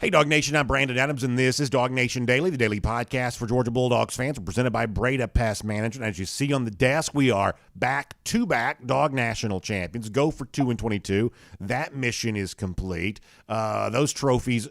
Hey, DawgNation, I'm Brandon Adams, and this is DawgNation Daily, the daily podcast for Georgia Bulldogs fans, presented by Breda Pest Management. As you see on the desk, we are back-to-back Dog National champions. Go for 2-22. That mission is complete. Those trophies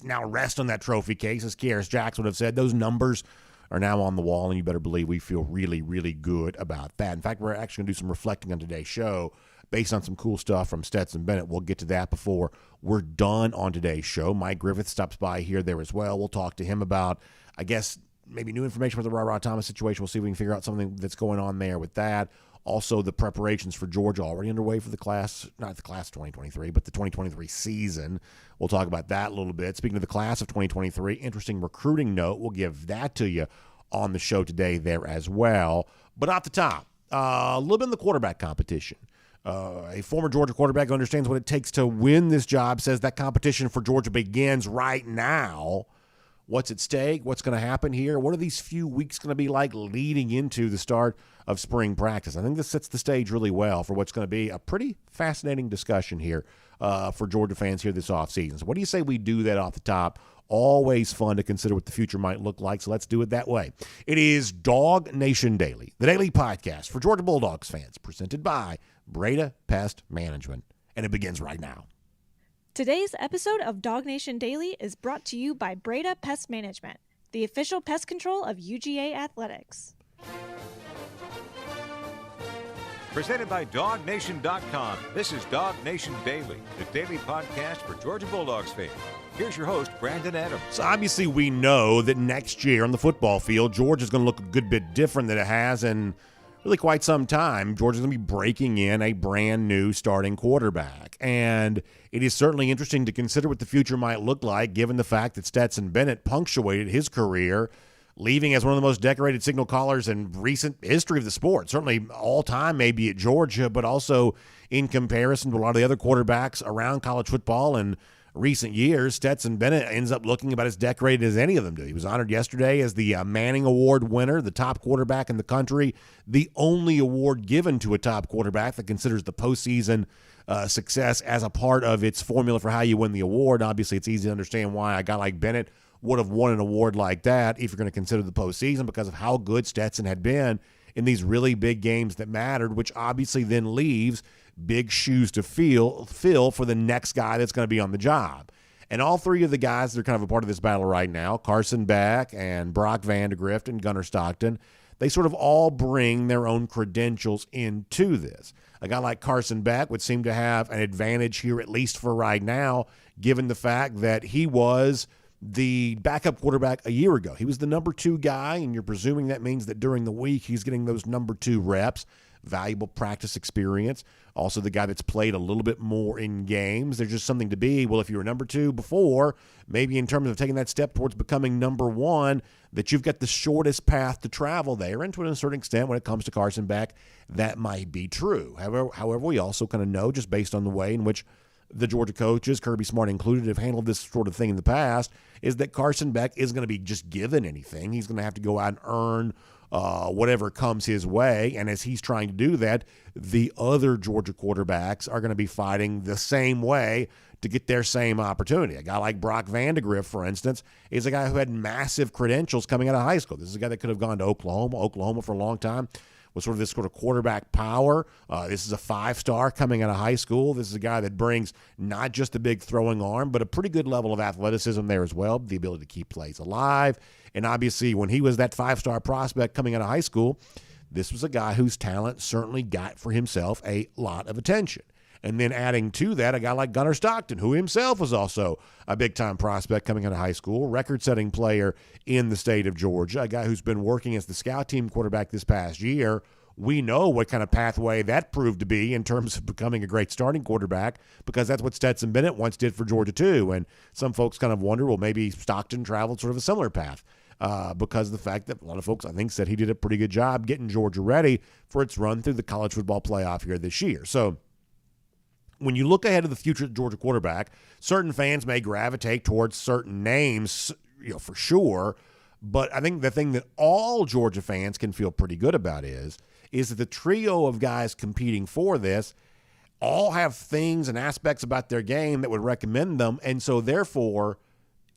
now rest on that trophy case, as Kieris Jackson would have said. Those numbers are now on the wall, and you better believe we feel really, really good about that. In fact, we're actually going to do some reflecting on today's show based on some cool stuff from Stetson Bennett. We'll get to that before we're done on today's show. Mike Griffith stops by here, there as well. We'll talk to him about, I guess, maybe new information with the RaRa Thomas situation. We'll see if we can figure out something that's going on there with that. Also, the preparations for Georgia already underway for the class, not the class of 2023, but the 2023 season. We'll talk about that a little bit. Speaking of the class of 2023, interesting recruiting note. We'll give that to you on the show today there as well. But off the top, a little bit in the quarterback competition. A former Georgia quarterback who understands what it takes to win this job says that competition for Georgia begins right now. What's at stake? What's going to happen here? What are these few weeks going to be like leading into the start of spring practice? I think this sets the stage really well for what's going to be a pretty fascinating discussion here for Georgia fans here this offseason. So what do you say we do that off the top? Always fun to consider what the future might look like, so let's do it that way. It is DawgNation Daily, the daily podcast for Georgia Bulldogs fans, presented by Breda Pest Management, and it begins right now. Today's episode of DawgNation Daily is brought to you by Breda Pest Management, the official pest control of UGA Athletics. Presented by DawgNation.com, this is DawgNation Daily, the daily podcast for Georgia Bulldogs fans. Here's your host, Brandon Adams. So obviously we know that next year on the football field, Georgia's going to look a good bit different than it has in really quite some time. Georgia's going to be breaking in a brand new starting quarterback. And it is certainly interesting to consider what the future might look like, given the fact that Stetson Bennett punctuated his career, leaving as one of the most decorated signal callers in recent history of the sport. Certainly all time maybe at Georgia, but also in comparison to a lot of the other quarterbacks around college football and recent years, Stetson Bennett ends up looking about as decorated as any of them do. He was honored yesterday as the Manning Award winner, the top quarterback in the country, the only award given to a top quarterback that considers the postseason success as a part of its formula for how you win the award. Obviously, it's easy to understand why a guy like Bennett would have won an award like that if you're going to consider the postseason, because of how good Stetson had been in these really big games that mattered, which obviously then leaves big shoes to fill for the next guy that's going to be on the job. And all three of the guys that are kind of a part of this battle right now, Carson Beck and Brock Vandegrift and Gunnar Stockton, they sort of all bring their own credentials into this. A guy like Carson Beck would seem to have an advantage here, at least for right now, given the fact that he was the backup quarterback a year ago. He was the number 2 guy, and you're presuming that means that during the week he's getting those number 2 reps, valuable practice experience. Also the guy that's played a little bit more in games. There's just something to be, well, if you were number 2 before, maybe in terms of taking that step towards becoming number 1, that you've got the shortest path to travel there. And to a certain extent, when it comes to Carson Beck, that might be true. However, we also kind of know, just based on the way in which the Georgia coaches, Kirby Smart included, have handled this sort of thing in the past, is that Carson Beck isn't going to be just given anything. He's going to have to go out and earn whatever comes his way. And as he's trying to do that, the other Georgia quarterbacks are going to be fighting the same way to get their same opportunity. A guy like Brock Vandegrift, for instance, is a guy who had massive credentials coming out of high school. This is a guy that could have gone to Oklahoma for a long time, with sort of this sort of quarterback power. This is a 5-star coming out of high school. This is a guy that brings not just a big throwing arm, but a pretty good level of athleticism there as well, the ability to keep plays alive. And obviously, when he was that 5-star prospect coming out of high school, this was a guy whose talent certainly got for himself a lot of attention. And then adding to that, a guy like Gunnar Stockton, who himself was also a big-time prospect coming out of high school, record-setting player in the state of Georgia, a guy who's been working as the scout team quarterback this past year. We know what kind of pathway that proved to be in terms of becoming a great starting quarterback, because that's what Stetson Bennett once did for Georgia too. And some folks kind of wonder, well, maybe Stockton traveled sort of a similar path because of the fact that a lot of folks, I think, said he did a pretty good job getting Georgia ready for its run through the college football playoff here this year. So when you look ahead to the future Georgia quarterback, certain fans may gravitate towards certain names, for sure. But I think the thing that all Georgia fans can feel pretty good about is that the trio of guys competing for this all have things and aspects about their game that would recommend them. And so therefore,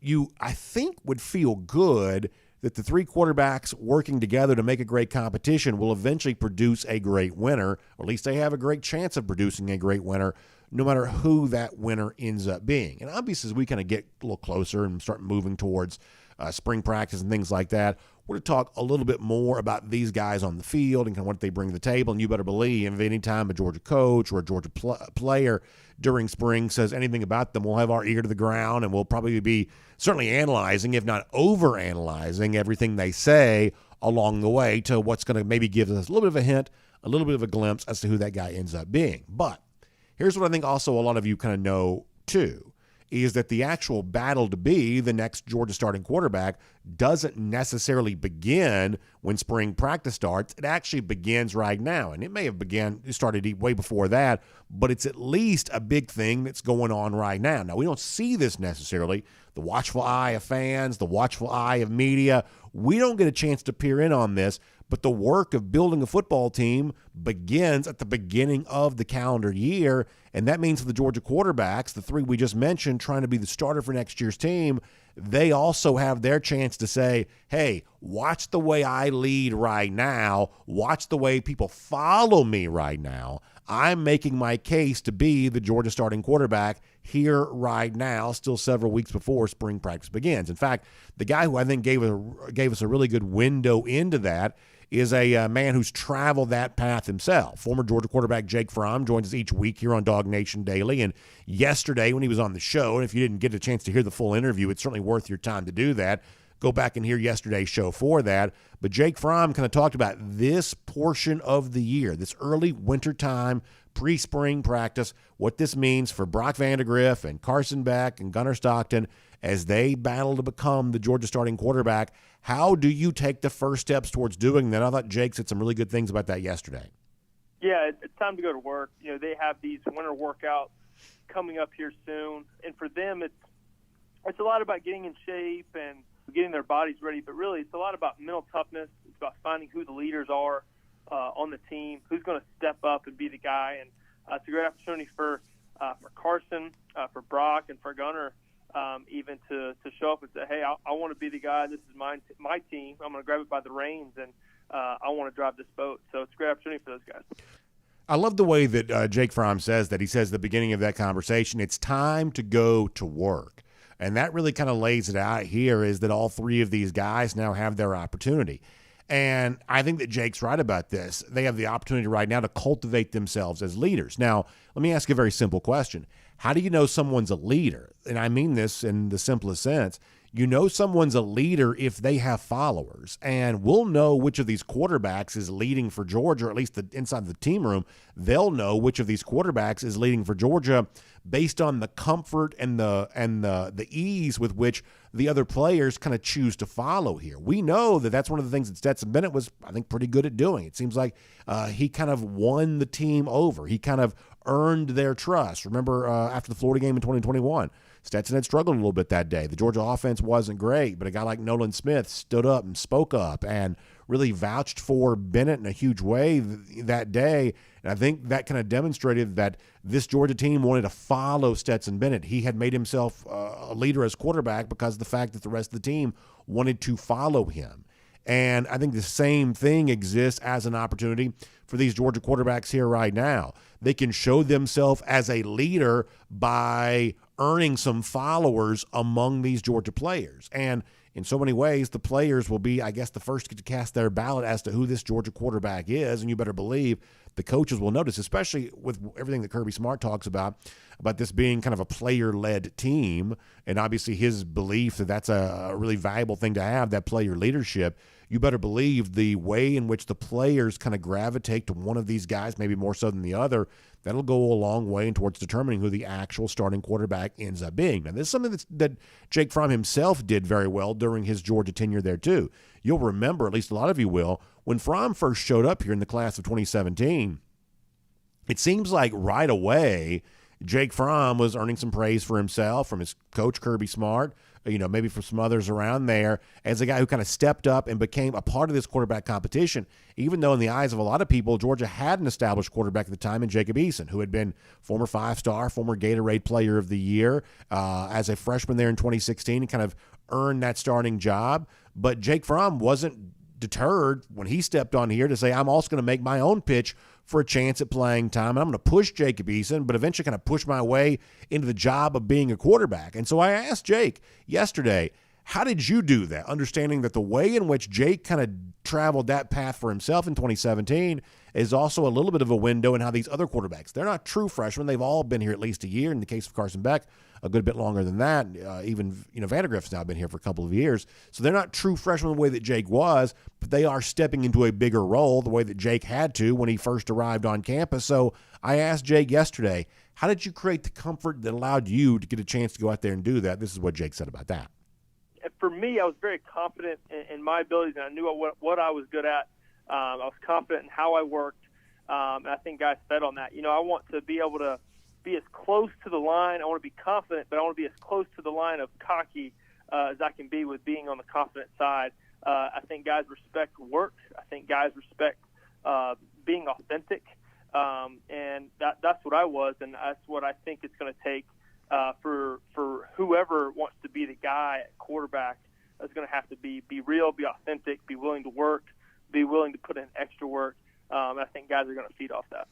you, I think, would feel good that the three quarterbacks working together to make a great competition will eventually produce a great winner, or at least they have a great chance of producing a great winner, no matter who that winner ends up being. And obviously, as we kind of get a little closer and start moving towards spring practice and things like that, we're going to talk a little bit more about these guys on the field and kind of what they bring to the table. And you better believe, if any time a Georgia coach or a Georgia player during spring says anything about them, we'll have our ear to the ground, and we'll probably be certainly analyzing, if not over-analyzing, everything they say along the way to what's going to maybe give us a little bit of a hint, a little bit of a glimpse as to who that guy ends up being. But here's what I think also a lot of you kind of know too, is that the actual battle to be the next Georgia starting quarterback doesn't necessarily begin when spring practice starts. It actually begins right now. And it may have started way before that, but it's at least a big thing that's going on right now. Now, we don't see this necessarily. The watchful eye of fans, the watchful eye of media, we don't get a chance to peer in on this, but the work of building a football team begins at the beginning of the calendar year, and that means for the Georgia quarterbacks, the three we just mentioned, trying to be the starter for next year's team, they also have their chance to say, hey, watch the way I lead right now. Watch the way people follow me right now. I'm making my case to be the Georgia starting quarterback here right now, still several weeks before spring practice begins. In fact, the guy who I think gave us a really good window into that is a man who's traveled that path himself. Former Georgia quarterback Jake Fromm joins us each week here on DawgNation Daily. And yesterday when he was on the show, and if you didn't get a chance to hear the full interview, it's certainly worth your time to do that. Go back and hear yesterday's show for that. But Jake Fromm kind of talked about this portion of the year, this early wintertime, pre-spring practice, what this means for Brock Vandagriff and Carson Beck and Gunnar Stockton as they battle to become the Georgia starting quarterback. How do you take the first steps towards doing that? I thought Jake said some really good things about that yesterday. Yeah, it's time to go to work. You know, they have these winter workouts coming up here soon, and for them it's a lot about getting in shape and getting their bodies ready, but really it's a lot about mental toughness. It's about finding who the leaders are on the team, who's going to step up and be the guy. And it's a great opportunity for Carson, for Brock, and for Gunnar, even to show up and say, hey, I want to be the guy. This is my team. I'm going to grab it by the reins, and I want to drive this boat. So it's a great opportunity for those guys. I love the way that Jake Fromm says that. He says at the beginning of that conversation, it's time to go to work. And that really kind of lays it out here, is that all three of these guys now have their opportunity. And I think that Jake's right about this. They have the opportunity right now to cultivate themselves as leaders. Now, let me ask you a very simple question. How do you know someone's a leader? And I mean this in the simplest sense. You know someone's a leader if they have followers. And we'll know which of these quarterbacks is leading for Georgia, or at least inside the team room, they'll know which of these quarterbacks is leading for Georgia based on the comfort and the ease with which the other players kind of choose to follow here. We know that that's one of the things that Stetson Bennett was, I think, pretty good at doing. It seems like he kind of won the team over. He kind of earned their trust. Remember after the Florida game in 2021, Stetson had struggled a little bit that day. The Georgia offense wasn't great, but a guy like Nolan Smith stood up and spoke up and really vouched for Bennett in a huge way that day. And I think that kind of demonstrated that this Georgia team wanted to follow Stetson Bennett. He had made himself a leader as quarterback because of the fact that the rest of the team wanted to follow him. And I think the same thing exists as an opportunity for these Georgia quarterbacks here right now. They can show themselves as a leader by earning some followers among these Georgia players. And in so many ways, the players will be, I guess, the first to cast their ballot as to who this Georgia quarterback is. And you better believe the coaches will notice, especially with everything that Kirby Smart talks about this being kind of a player-led team. And obviously his belief that that's a really valuable thing to have, that player leadership. You better believe the way in which the players kind of gravitate to one of these guys, maybe more so than the other, that'll go a long way towards determining who the actual starting quarterback ends up being. Now, this is something that Jake Fromm himself did very well during his Georgia tenure there, too. You'll remember, at least a lot of you will, when Fromm first showed up here in the class of 2017, it seems like right away Jake Fromm was earning some praise for himself from his coach, Kirby Smart, maybe from some others around there, as a guy who kind of stepped up and became a part of this quarterback competition, even though in the eyes of a lot of people, Georgia had an established quarterback at the time in Jacob Eason, who had been former 5-star, former Gatorade Player of the Year as a freshman there in 2016 and kind of earned that starting job. But Jake Fromm wasn't deterred when he stepped on here to say, I'm also going to make my own pitch for a chance at playing time. And I'm going to push Jacob Eason, but eventually kind of push my way into the job of being a quarterback. And so I asked Jake yesterday, how did you do that? Understanding that the way in which Jake kind of traveled that path for himself in 2017 is also a little bit of a window in how these other quarterbacks, they're not true freshmen. They've all been here at least a year. In the case of Carson Beck, a good bit longer than that. Even Vandergrift's now been here for a couple of years. So they're not true freshmen the way that Jake was, but they are stepping into a bigger role the way that Jake had to when he first arrived on campus. So I asked Jake yesterday, how did you create the comfort that allowed you to get a chance to go out there and do that? This is what Jake said about that. For me, I was very confident in my abilities, and I knew what I was good at. I was confident in how I worked, and I think guys fed on that. I want to be able to be as close to the line. I want to be confident, but I want to be as close to the line of cocky as I can be with being on the confident side. I think guys respect work. I think guys respect being authentic, and that's what I was, and that's what I think it's going to take for whoever wants to be the guy at quarterback. Is going to have to be real, be authentic, be willing to work, be willing to put in extra work. I think guys are going to feed off that.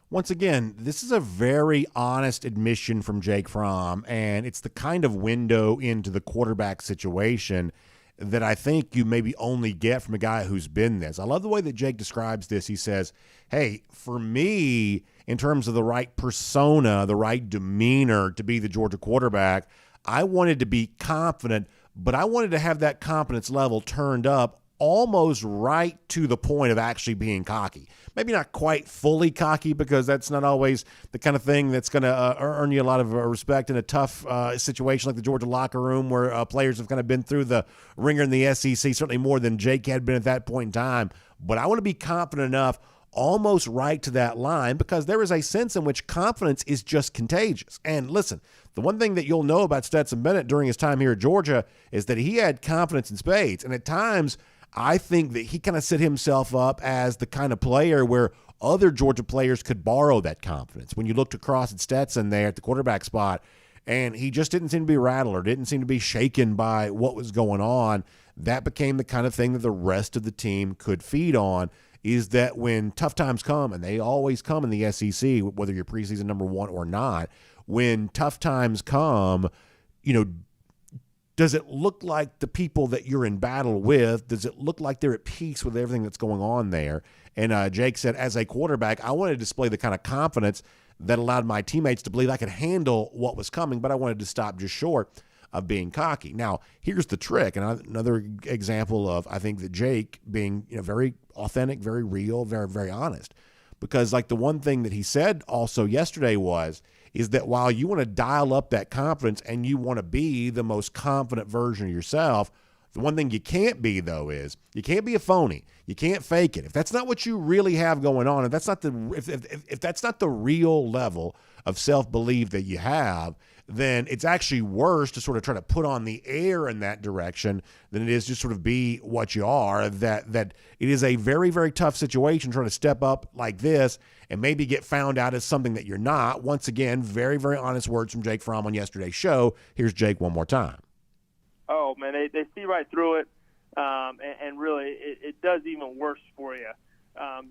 Once again, this is a very honest admission from Jake Fromm, and it's the kind of window into the quarterback situation that I think you maybe only get from a guy who's been this. I love the way that Jake describes this. He says, hey, for me, in terms of the right persona, the right demeanor to be the Georgia quarterback, I wanted to be confident, but I wanted to have that confidence level turned up almost right to the point of actually being cocky. Maybe not quite fully cocky, because that's not always the kind of thing that's going to earn you a lot of respect in a tough situation like the Georgia locker room, where players have kind of been through the ringer in the SEC, certainly more than Jake had been at that point in time. But I want to be confident enough almost right to that line, because there is a sense in which confidence is just contagious. And listen, the one thing that you'll know about Stetson Bennett during his time here at Georgia is that he had confidence in spades. And at times, I think that he kind of set himself up as the kind of player where other Georgia players could borrow that confidence. When you looked across at Stetson there at the quarterback spot, and he just didn't seem to be rattled or didn't seem to be shaken by what was going on, that became the kind of thing that the rest of the team could feed on, is that when tough times come, and they always come in the SEC, whether you're preseason number one or not, when tough times come, does it look like the people that you're in battle with, does it look like they're at peace with everything that's going on there? And Jake said, as a quarterback, I wanted to display the kind of confidence that allowed my teammates to believe I could handle what was coming, but I wanted to stop just short of being cocky. Now, here's the trick, and another example of, I think, that Jake being very authentic, very real, very, very honest. Because like the one thing that he said also yesterday is that while you want to dial up that confidence and you want to be the most confident version of yourself, the one thing you can't be, though, is you can't be a phony. You can't fake it. If that's not what you really have going on, if that's not if that's not the real level of self-belief that you have, then it's actually worse to sort of try to put on the air in that direction than it is just sort of be what you are. That it is a very, very tough situation trying to step up like this and maybe get found out as something that you're not. Once again, very, very honest words from Jake Fromm on yesterday's show. Here's Jake one more time. Oh, man, they see right through it, and really it does even worse for you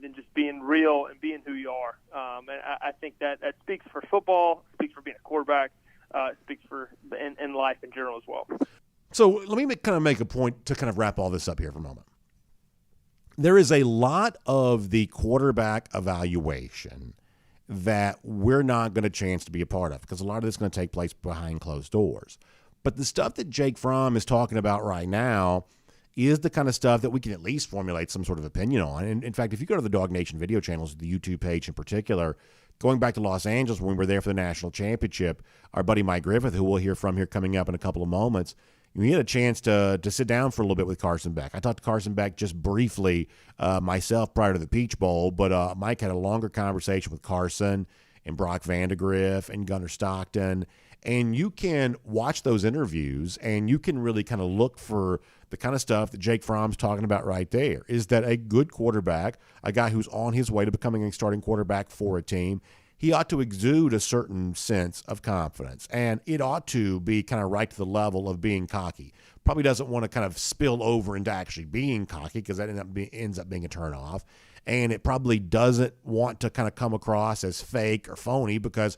than just being real and being who you are. And I think that speaks for football, speaks for being a quarterback, speaks for in life in general as well. So let me make a point to kind of wrap all this up here for a moment. There is a lot of the quarterback evaluation that we're not going to chance to be a part of, because a lot of this is going to take place behind closed doors. But the stuff that Jake Fromm is talking about right now is the kind of stuff that we can at least formulate some sort of opinion on. And in fact, if you go to the DawgNation video channels, the YouTube page in particular, going back to Los Angeles when we were there for the national championship, our buddy Mike Griffith, who we'll hear from here coming up in a couple of moments, we had a chance to sit down for a little bit with Carson Beck. I talked to Carson Beck just briefly myself prior to the Peach Bowl, but Mike had a longer conversation with Carson and Brock Vandegrift and Gunnar Stockton. And you can watch those interviews and you can really kind of look for the kind of stuff that Jake Fromm's talking about right there. Is that a good quarterback, a guy who's on his way to becoming a starting quarterback for a team, he ought to exude a certain sense of confidence. And it ought to be kind of right to the level of being cocky. Probably doesn't want to kind of spill over into actually being cocky because that ends up being a turnoff. And it probably doesn't want to kind of come across as fake or phony because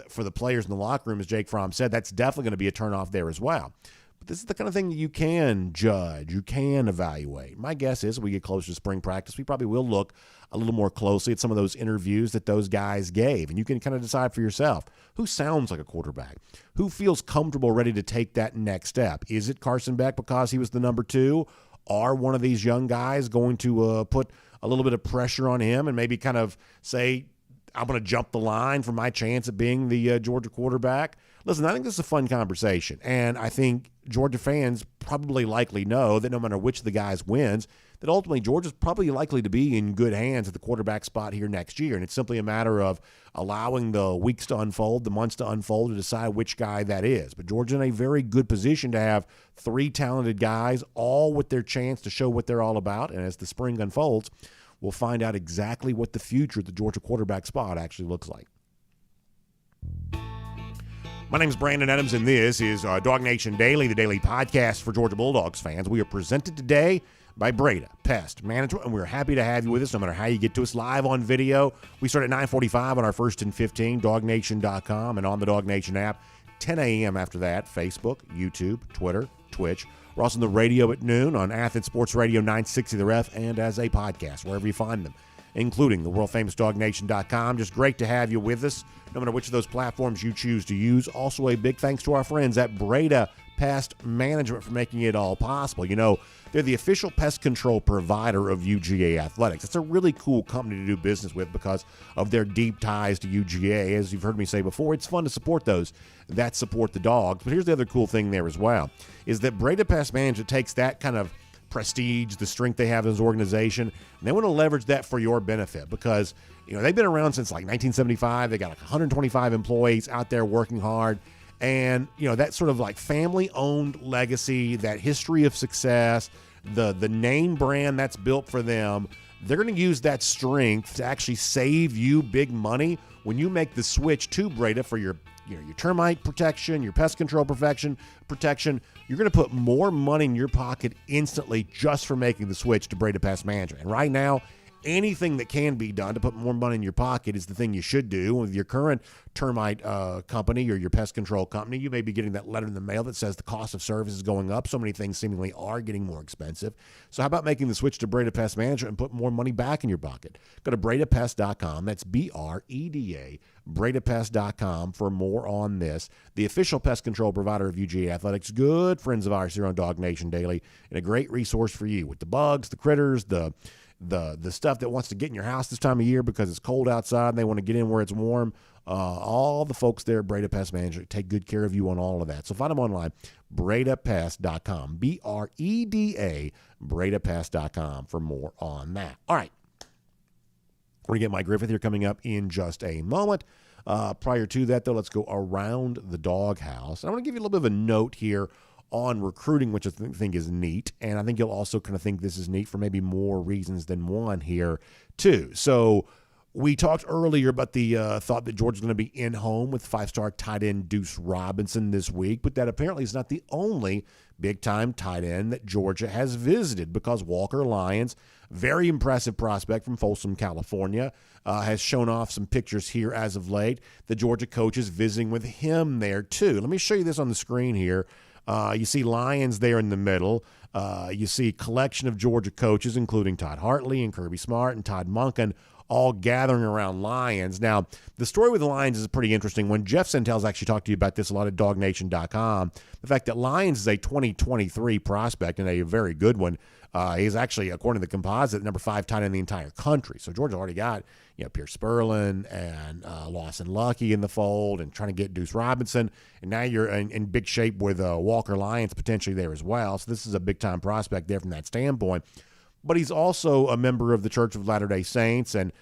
for the players in the locker room, as Jake Fromm said, that's definitely going to be a turnoff there as well. But this is the kind of thing that you can judge, you can evaluate. My guess is we get closer to spring practice, we probably will look a little more closely at some of those interviews that those guys gave. And you can kind of decide for yourself who sounds like a quarterback, who feels comfortable, ready to take that next step. Is it Carson Beck because he was the number 2? Are one of these young guys going to put a little bit of pressure on him and maybe kind of say, I'm going to jump the line for my chance at being the Georgia quarterback? Listen, I think this is a fun conversation, and I think Georgia fans probably likely know that no matter which of the guys wins, that ultimately Georgia's probably likely to be in good hands at the quarterback spot here next year, and it's simply a matter of allowing the weeks to unfold, the months to unfold, to decide which guy that is. But Georgia's in a very good position to have 3 talented guys, all with their chance to show what they're all about, and as the spring unfolds, we'll find out exactly what the future of the Georgia quarterback spot actually looks like. My name is Brandon Adams, and this is DawgNation Daily, the daily podcast for Georgia Bulldogs fans. We are presented today by Breda, Pest Management, and we're happy to have you with us no matter how you get to us live on video. We start at 9:45 on our First and 15, DawgNation.com, and on the DawgNation app. 10 a.m. after that, Facebook, YouTube, Twitter, Twitch. We're also on the radio at noon on Athens Sports Radio 960 The Ref and as a podcast, wherever you find them, including the world-famous DawgNation.com. Just great to have you with us, no matter which of those platforms you choose to use. Also, a big thanks to our friends at Breda Pest Management for making it all possible. You know, they're the official pest control provider of UGA Athletics. It's a really cool company to do business with because of their deep ties to UGA. As you've heard me say before, it's fun to support those that support the Dogs. But here's the other cool thing there as well, is that Breda Pest Management takes that kind of prestige, the strength they have as an organization, and they want to leverage that for your benefit because, you know, they've been around since like 1975. They got like 125 employees out there working hard. And, you know, that sort of like family-owned legacy, that history of success, the name brand that's built for them, they're going to use that strength to actually save you big money when you make the switch to Breda for your termite protection, your pest control protection. You're going to put more money in your pocket instantly just for making the switch to Breda Pest Management. And right now, anything that can be done to put more money in your pocket is the thing you should do. With your current termite company or your pest control company, you may be getting that letter in the mail that says the cost of service is going up. So many things seemingly are getting more expensive. So how about making the switch to Breda Pest Management and put more money back in your pocket? Go to BredaPest.com. That's BREDA, BredaPest.com for more on this. The official pest control provider of UGA Athletics, good friends of ours here on DawgNation Daily, and a great resource for you with the bugs, the critters, the stuff that wants to get in your house this time of year because it's cold outside and they want to get in where it's warm. All the folks there at Breda Pest Management take good care of you on all of that. So find them online, BredaPest.com, BREDA, BredaPest.com for more on that. All right. We're going to get Mike Griffith here coming up in just a moment. Prior to that, though, let's go around the DawgHouse. And I want to give you a little bit of a note here on recruiting, which I think is neat, and I think you'll also kind of think this is neat for maybe more reasons than one here, too. So we talked earlier about the thought that Georgia's going to be in home with 5-star tight end Deuce Robinson this week, but that apparently is not the only big-time tight end that Georgia has visited because Walker Lyons, very impressive prospect from Folsom, California, has shown off some pictures here as of late. The Georgia coach is visiting with him there, too. Let me show you this on the screen here. You see Lyons there in the middle. You see a collection of Georgia coaches, including Todd Hartley and Kirby Smart and Todd Monken, all gathering around Lyons. Now, the story with the Lyons is pretty interesting. When Jeff Sentel's actually talked to you about this a lot at DawgNation.com, the fact that Lyons is a 2023 prospect and a very good one. He's actually, according to the composite, number 5 tight end in the entire country. So Georgia already got, Pierce Sperlin and Lawson Lucky in the fold and trying to get Deuce Robinson. And now you're in big shape with Walker Lyons potentially there as well. So this is a big-time prospect there from that standpoint. But he's also a member of the Church of Latter-day Saints and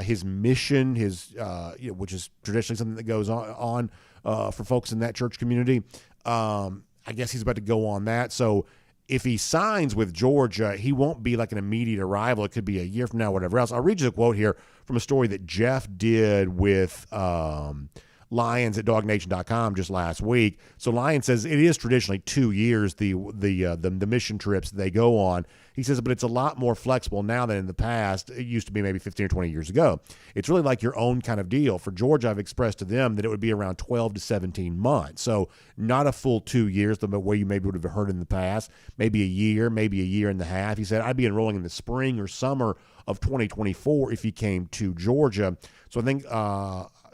his mission, which is traditionally something that goes on for folks in that church community. I guess he's about to go on that. So if he signs with Georgia, he won't be like an immediate arrival. It could be a year from now, whatever else. I'll read you a quote here from a story that Jeff did with Lyons at DawgNation.com just last week. So Lyons says it is traditionally 2 years, the mission trips they go on. He says, but it's a lot more flexible now than in the past. It used to be maybe 15 or 20 years ago. It's really like your own kind of deal. For Georgia, I've expressed to them that it would be around 12 to 17 months. So not a full 2 years, the way you maybe would have heard in the past. Maybe a year and a half. He said, I'd be enrolling in the spring or summer of 2024 if he came to Georgia. So I think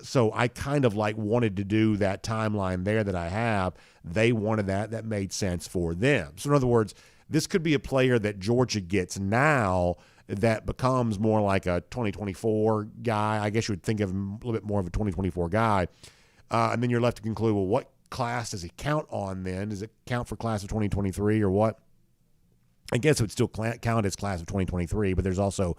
so I kind of like wanted to do that timeline there that I have. They wanted that. That made sense for them. So in other words, this could be a player that Georgia gets now that becomes more like a 2024 guy. I guess you would think of him a little bit more of a 2024 guy. And then you're left to conclude, well, what class does he count on then? Does it count for class of 2023 or what? I guess it would still count as class of 2023, but there's also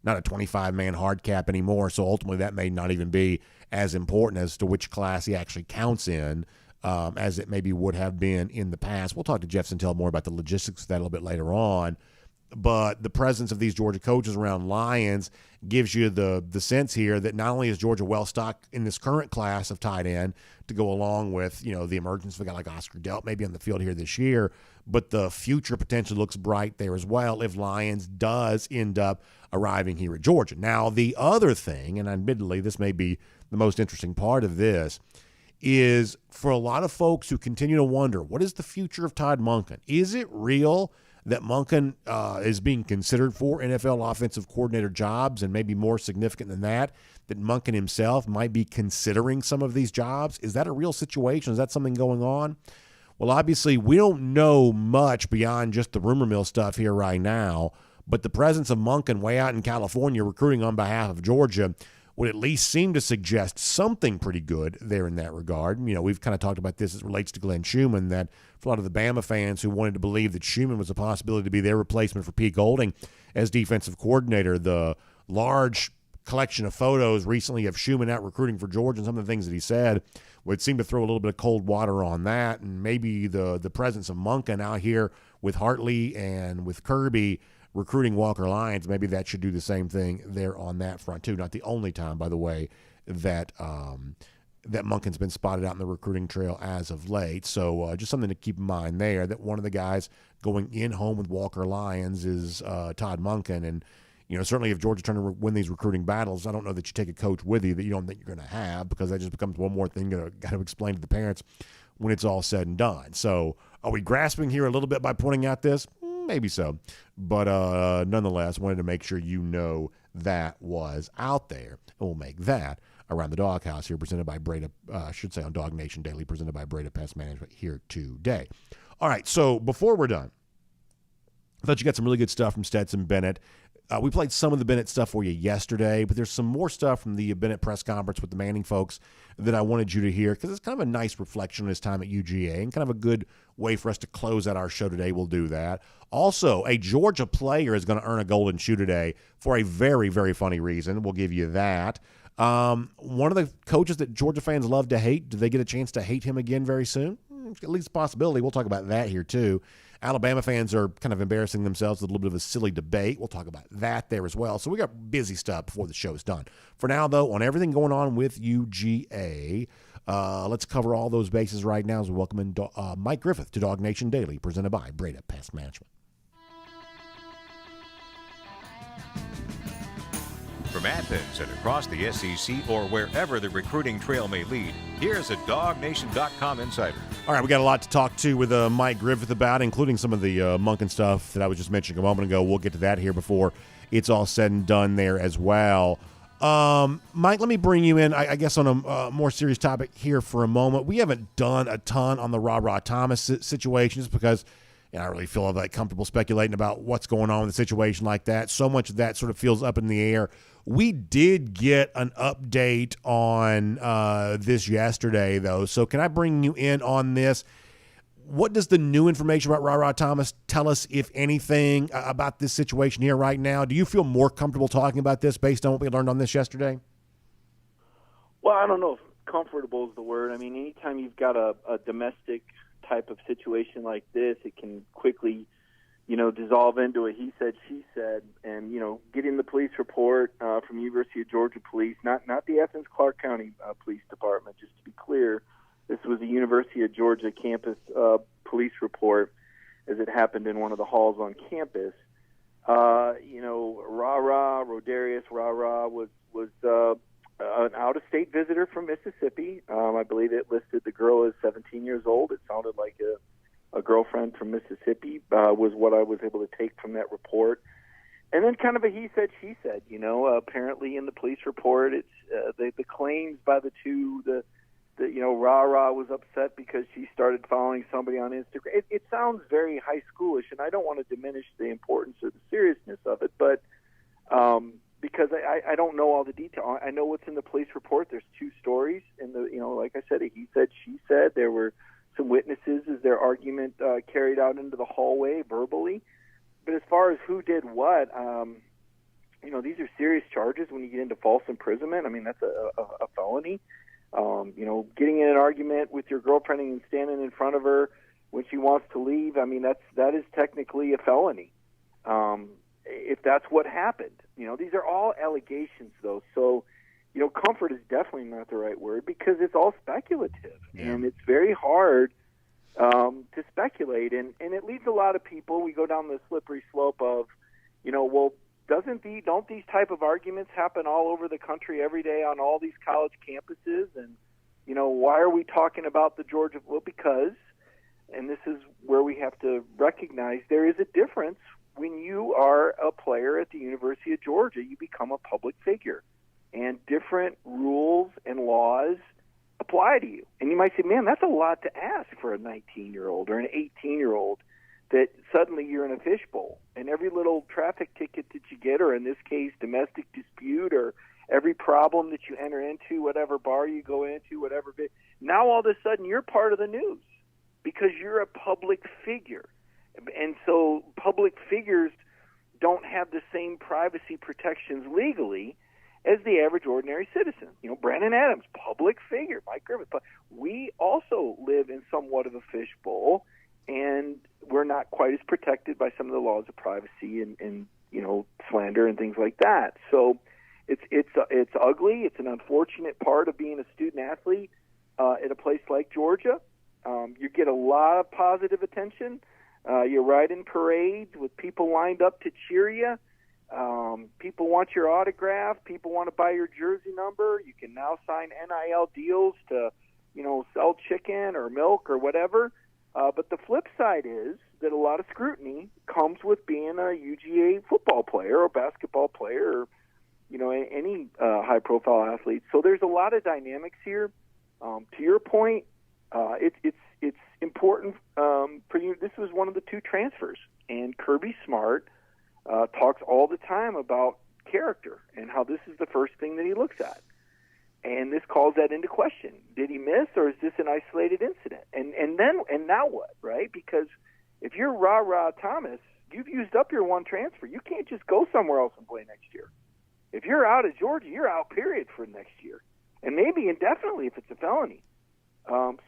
not a 25-man hard cap anymore. So ultimately that may not even be as important as to which class he actually counts in as it maybe would have been in the past. We'll talk to Jeff Santel more about the logistics of that a little bit later on. But the presence of these Georgia coaches around Lyons gives you the sense here that not only is Georgia well-stocked in this current class of tight end to go along with, the emergence of a guy like Oscar Delp maybe on the field here this year, but the future potential looks bright there as well if Lyons does end up arriving here at Georgia. Now, the other thing, and admittedly this may be the most interesting part of this, is for a lot of folks who continue to wonder, what is the future of Todd Monken? Is it real that Monken is being considered for NFL offensive coordinator jobs, and maybe more significant than that Monken himself might be considering some of these jobs? Is that a real situation? Is that something going on? Well, obviously, we don't know much beyond just the rumor mill stuff here right now, but the presence of Monken way out in California recruiting on behalf of Georgia would at least seem to suggest something pretty good there in that regard. We've kind of talked about this as it relates to Glenn Schumann, that for a lot of the Bama fans who wanted to believe that Schumann was a possibility to be their replacement for Pete Golding as defensive coordinator, the large collection of photos recently of Schumann out recruiting for Georgia and some of the things that he said would seem to throw a little bit of cold water on that. And maybe the presence of Monken out here with Hartley and with Kirby recruiting Walker Lyons, maybe that should do the same thing there on that front too. Not the only time, by the way, that that Monken's been spotted out in the recruiting trail as of late. So just something to keep in mind there, that one of the guys going in home with Walker Lyons is Todd Monken. And, certainly if Georgia's trying to win these recruiting battles, I don't know that you take a coach with you that you don't think you're going to have, because that just becomes one more thing you got to explain to the parents when it's all said and done. So are we grasping here a little bit by pointing out this? Maybe so. But nonetheless, wanted to make sure that was out there. And we'll make that around the DawgHouse here, presented by Breda, I should say on DawgNation Daily, presented by Breda Pest Management here today. All right, so before we're done, I thought you got some really good stuff from Stetson Bennett. We played some of the Bennett stuff for you yesterday, but there's some more stuff from the Bennett press conference with the Manning folks that I wanted you to hear, because it's kind of a nice reflection on his time at UGA and kind of a good way for us to close out our show today. We'll do that. Also, a Georgia player is going to earn a golden shoe today for a very, very funny reason. We'll give you that. One of the coaches that Georgia fans love to hate, do they get a chance to hate him again very soon? At least a possibility. We'll talk about that here too. Alabama fans are kind of embarrassing themselves with a little bit of a silly debate. We'll talk about that there as well. So we got busy stuff before the show is done. For now, though, on everything going on with UGA, let's cover all those bases right now as we welcome in Mike Griffith to DawgNation Daily, presented by Breda Pest Management. From Athens and across the SEC or wherever the recruiting trail may lead, here's a DawgNation.com insider. All right, we got a lot to talk to with Mike Griffith about, including some of the Monken stuff that I was just mentioning a moment ago. We'll get to that here before it's all said and done there as well. Mike, let me bring you in, I guess, on a more serious topic here for a moment. We haven't done a ton on the RaRa Thomas situation just because I don't really feel all that comfortable speculating about what's going on with a situation like that. So much of that sort of feels up in the air. We did get an update on this yesterday, though. So can I bring you in on this? what does the new information about RaRa Thomas tell us, if anything, about this situation here right now? Do you feel more comfortable talking about this based on what we learned on this yesterday? Well, I don't know if comfortable is the word. I mean, anytime you've got a domestic type of situation like this, it can quickly, dissolve into a he said, she said. And, getting the police report from University of Georgia Police, not the Athens-Clarke County Police Department, just to be clear. This was a University of Georgia campus police report as it happened in one of the halls on campus. Rodarius RaRa was an out-of-state visitor from Mississippi. I believe it listed the girl as 17 years old. It sounded like a girlfriend from Mississippi was what I was able to take from that report. And then kind of a he said, she said. Apparently in the police report, it's the claims by the two, RaRa was upset because she started following somebody on Instagram. It sounds very high schoolish, and I don't want to diminish the importance or the seriousness of it, but because I don't know all the detail. I know what's in the police report. There's two stories, and like I said, a he said, she said. There were some witnesses as their argument carried out into the hallway verbally. But as far as who did what, these are serious charges when you get into false imprisonment. I mean, that's a felony. Getting in an argument with your girlfriend and standing in front of her when she wants to leave, I mean, that is technically a felony. If that's what happened. These are all allegations, though. So, comfort is definitely not the right word because it's all speculative. Yeah. And it's very hard to speculate. And it leads a lot of people, we go down the slippery slope of, don't these type of arguments happen all over the country every day on all these college campuses? And, why are we talking about the Georgia? Well, because, and this is where we have to recognize there is a difference. When you are a player at the University of Georgia, you become a public figure, and different rules and laws apply to you. And you might say, man, that's a lot to ask for a 19-year-old or an 18-year-old, that suddenly you're in a fishbowl, and every little traffic ticket that you get, or in this case, domestic dispute, or every problem that you enter into, whatever bar you go into, whatever, now all of a sudden you're part of the news because you're a public figure. And so public figures don't have the same privacy protections legally as the average ordinary citizen. Brandon Adams, public figure, Mike Griffith. We also live in somewhat of a fishbowl, and we're not quite as protected by some of the laws of privacy and slander and things like that. So it's ugly. It's an unfortunate part of being a student athlete at a place like Georgia. You get a lot of positive attention. You ride in parades with people lined up to cheer you. People want your autograph. People want to buy your jersey number. You can now sign NIL deals to, sell chicken or milk or whatever. But the flip side is that a lot of scrutiny comes with being a UGA football player or basketball player or, any high-profile athlete. So there's a lot of dynamics here. To your point, it's important for you. This was one of the two transfers, and Kirby Smart talks all the time about character and how this is the first thing that he looks at. And this calls that into question. Did he miss, or is this an isolated incident? And now what, right? Because if you're RaRa Thomas, you've used up your one transfer. You can't just go somewhere else and play next year. If you're out of Georgia, you're out, period, for next year. And maybe indefinitely if it's a felony.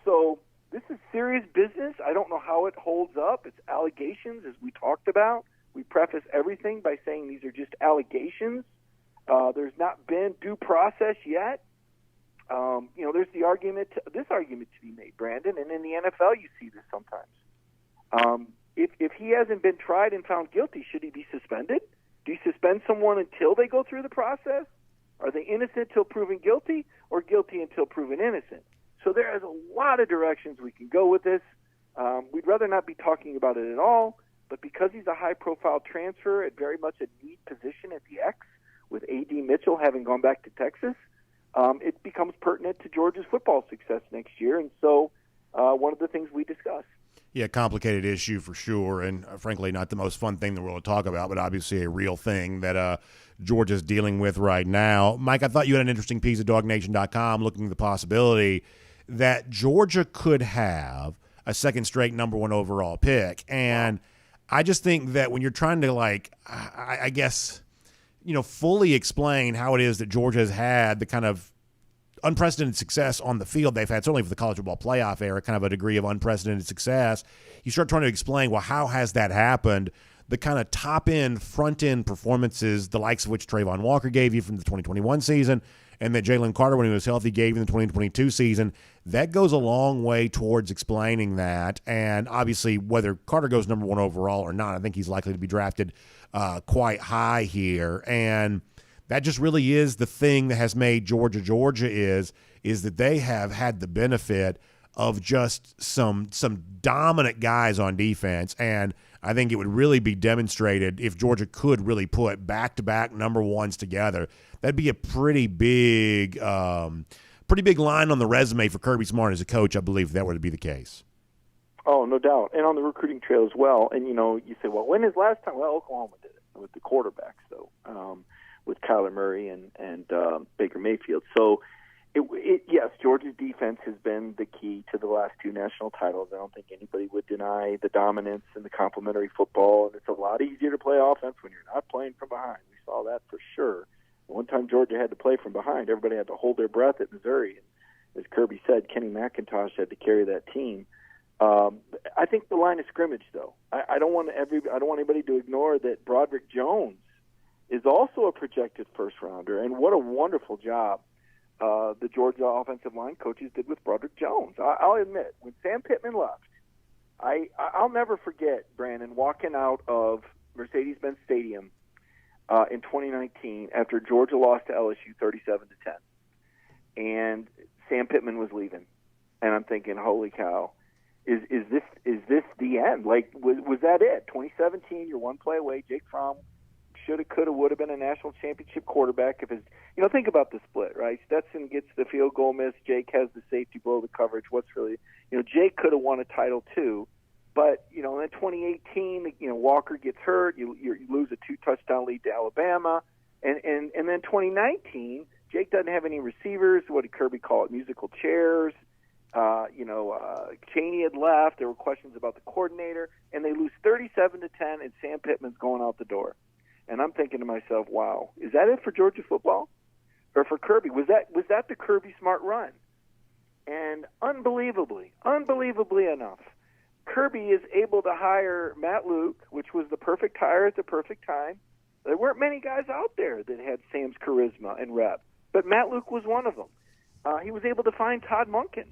So this is serious business. I don't know how it holds up. It's allegations, as we talked about. We preface everything by saying these are just allegations. There's not been due process yet. There's this argument to be made, Brandon, and in the NFL you see this sometimes. If he hasn't been tried and found guilty, should he be suspended? Do you suspend someone until they go through the process? Are they innocent until proven guilty, or guilty until proven innocent? So there is a lot of directions we can go with this. We'd rather not be talking about it at all, but because he's a high-profile transfer at very much a need position at the X, with A.D. Mitchell having gone back to Texas, it becomes pertinent to Georgia's football success next year, and so one of the things we discuss. Yeah, complicated issue for sure, and frankly not the most fun thing in the world to talk about, but obviously a real thing that Georgia's dealing with right now. Mike, I thought you had an interesting piece at DawgNation.com looking at the possibility that Georgia could have a second straight number 1 overall pick. And I just think that when you're trying to, like, I guess, fully explain how it is that Georgia has had the kind of unprecedented success on the field they've had, certainly for the college football playoff era, kind of a degree of unprecedented success, you start trying to explain, well, how has that happened? The kind of top-end, front-end performances, the likes of which Trayvon Walker gave you from the 2021 season and that Jalen Carter, when he was healthy, gave you in the 2022 season, that goes a long way towards explaining that. And obviously, whether Carter goes number 1 overall or not, I think he's likely to be drafted quite high here. And that just really is the thing that has made Georgia is that they have had the benefit of just some dominant guys on defense. And I think it would really be demonstrated if Georgia could really put back-to-back number 1s together. That'd be a pretty big line on the resume for Kirby Smart as a coach, I believe, if that were to be the case. Oh, no doubt. And on the recruiting trail as well. And, you say, well, when is last time? Well, Oklahoma did it with the quarterbacks, though, with Kyler Murray and Baker Mayfield. So, yes, Georgia's defense has been the key to the last 2 national titles. I don't think anybody would deny the dominance and the complementary football. And it's a lot easier to play offense when you're not playing from behind. We saw that for sure. One time Georgia had to play from behind. Everybody had to hold their breath at Missouri. And as Kirby said, Kenny McIntosh had to carry that team. I think the line of scrimmage, though, I don't want anybody to ignore that Broderick Jones is also a projected first-rounder. And what a wonderful job the Georgia offensive line coaches did with Broderick Jones. I'll admit, when Sam Pittman left, I'll never forget, Brandon, walking out of Mercedes-Benz Stadium in 2019 after Georgia lost to LSU 37-10, and Sam Pittman was leaving, and I'm thinking, holy cow, is this the end? Like, was that it? 2017, you're one play away. Jake Fromm shoulda, coulda, would have been a national championship quarterback if his. Think about the split, right? Stetson gets the field goal miss. Jake has the safety blow, the coverage. What's really, Jake could have won a title too. But, in 2018, Walker gets hurt. You lose a 2-touchdown lead to Alabama. And then 2019, Jake doesn't have any receivers. What did Kirby call it? Musical chairs. Chaney had left. There were questions about the coordinator. And they lose 37-10, and Sam Pittman's going out the door. And I'm thinking to myself, wow, is that it for Georgia football? Or for Kirby? Was that the Kirby Smart run? And unbelievably enough, Kirby is able to hire Matt Luke, which was the perfect hire at the perfect time. There weren't many guys out there that had Sam's charisma and rep, but Matt Luke was one of them. He was able to find Todd Monken,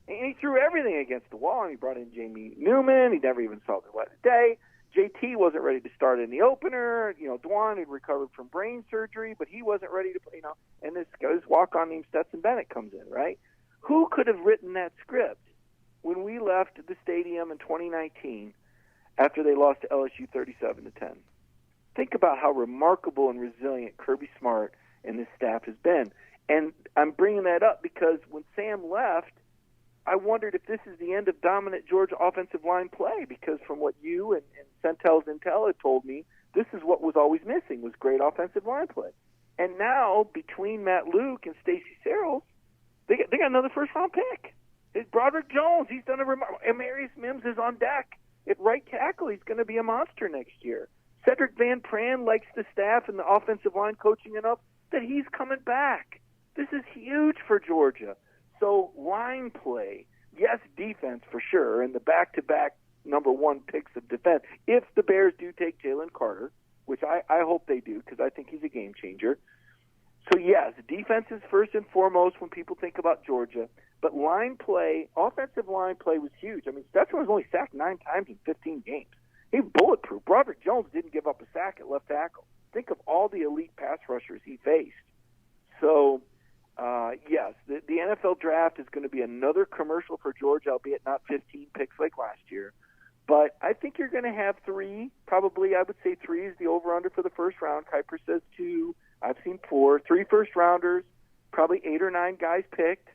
and he threw everything against the wall. And he brought in Jamie Newman. He never even saw the light of day. JT wasn't ready to start in the opener. Dwan had recovered from brain surgery, but he wasn't ready to play. And this walk-on named Stetson Bennett comes in, right? Who could have written that script when we left the stadium in 2019 after they lost to LSU 37-10? Think about how remarkable and resilient Kirby Smart and this staff has been. And I'm bringing that up because when Sam left, I wondered if this is the end of dominant Georgia offensive line play, because from what you and Centel's Intel had told me, this is what was always missing, was great offensive line play. And now, between Matt Luke and Stacey Searles, they got another first-round pick. It's Broderick Jones. He's done a remarkable. Amarius Mims is on deck at right tackle. He's going to be a monster next year. Cedric Van Pran likes the staff and the offensive line coaching enough that he's coming back. This is huge for Georgia. So line play, yes, defense for sure, and the back-to-back number 1 picks of defense. If the Bears do take Jalen Carter, which I hope they do because I think he's a game changer. So, yes, defense is first and foremost when people think about Georgia. But line play, offensive line play was huge. I mean, Stetson was only sacked 9 times in 15 games. He's bulletproof. Broderick Jones didn't give up a sack at left tackle. Think of all the elite pass rushers he faced. So, yes, the NFL draft is going to be another commercial for Georgia, albeit not 15 picks like last year. But I think you're going to have 3. Probably, I would say 3 is the over-under for the first round. Kuiper says 2. I've seen 4. 3 first-rounders, probably 8 or 9 guys picked,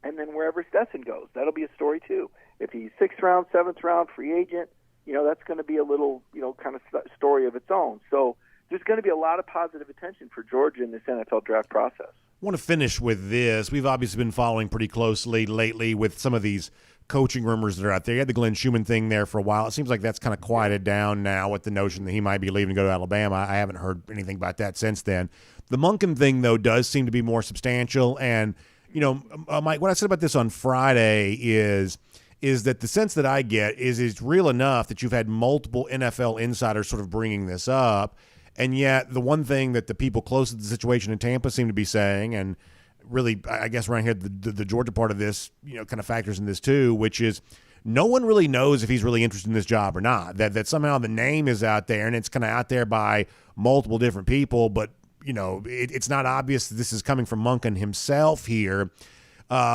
and then wherever Stetson goes. That'll be a story, too. If he's 6th round, 7th round, free agent, that's going to be a little, kind of story of its own. So there's going to be a lot of positive attention for Georgia in this NFL draft process. I want to finish with this. We've obviously been following pretty closely lately with some of these coaching rumors that are out there. You had the Glenn Schumann thing there for a while. It seems like that's kind of quieted down now with the notion that he might be leaving to go to Alabama. I haven't heard anything about that since then. The Monken thing, though, does seem to be more substantial. And, Mike, what I said about this on Friday is that the sense that I get is it's real enough that you've had multiple NFL insiders sort of bringing this up. And yet the one thing that the people close to the situation in Tampa seem to be saying, and really, I guess around here, the Georgia part of this, kind of factors in this too, which is no one really knows if he's really interested in this job or not. That somehow the name is out there and it's kind of out there by multiple different people, but it's not obvious that this is coming from Monken himself here.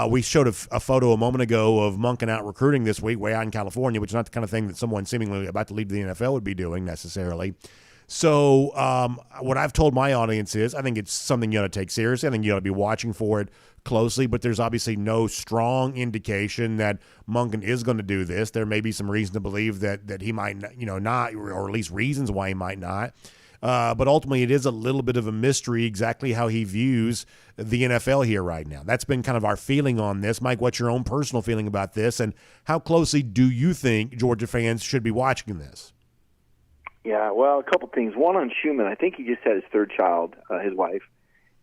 We showed a photo a moment ago of Monken out recruiting this week way out in California, which is not the kind of thing that someone seemingly about to leave the NFL would be doing necessarily. So what I've told my audience is I think it's something you ought to take seriously. I think you ought to be watching for it closely, but there's obviously no strong indication that Monken is going to do this. There may be some reason to believe that he might not, or at least reasons why he might not. But ultimately, it is a little bit of a mystery exactly how he views the NFL here right now. That's been kind of our feeling on this. Mike, what's your own personal feeling about this, and how closely do you think Georgia fans should be watching this? Yeah, well, a couple things. One on Schumann, I think he just had his third child, his wife,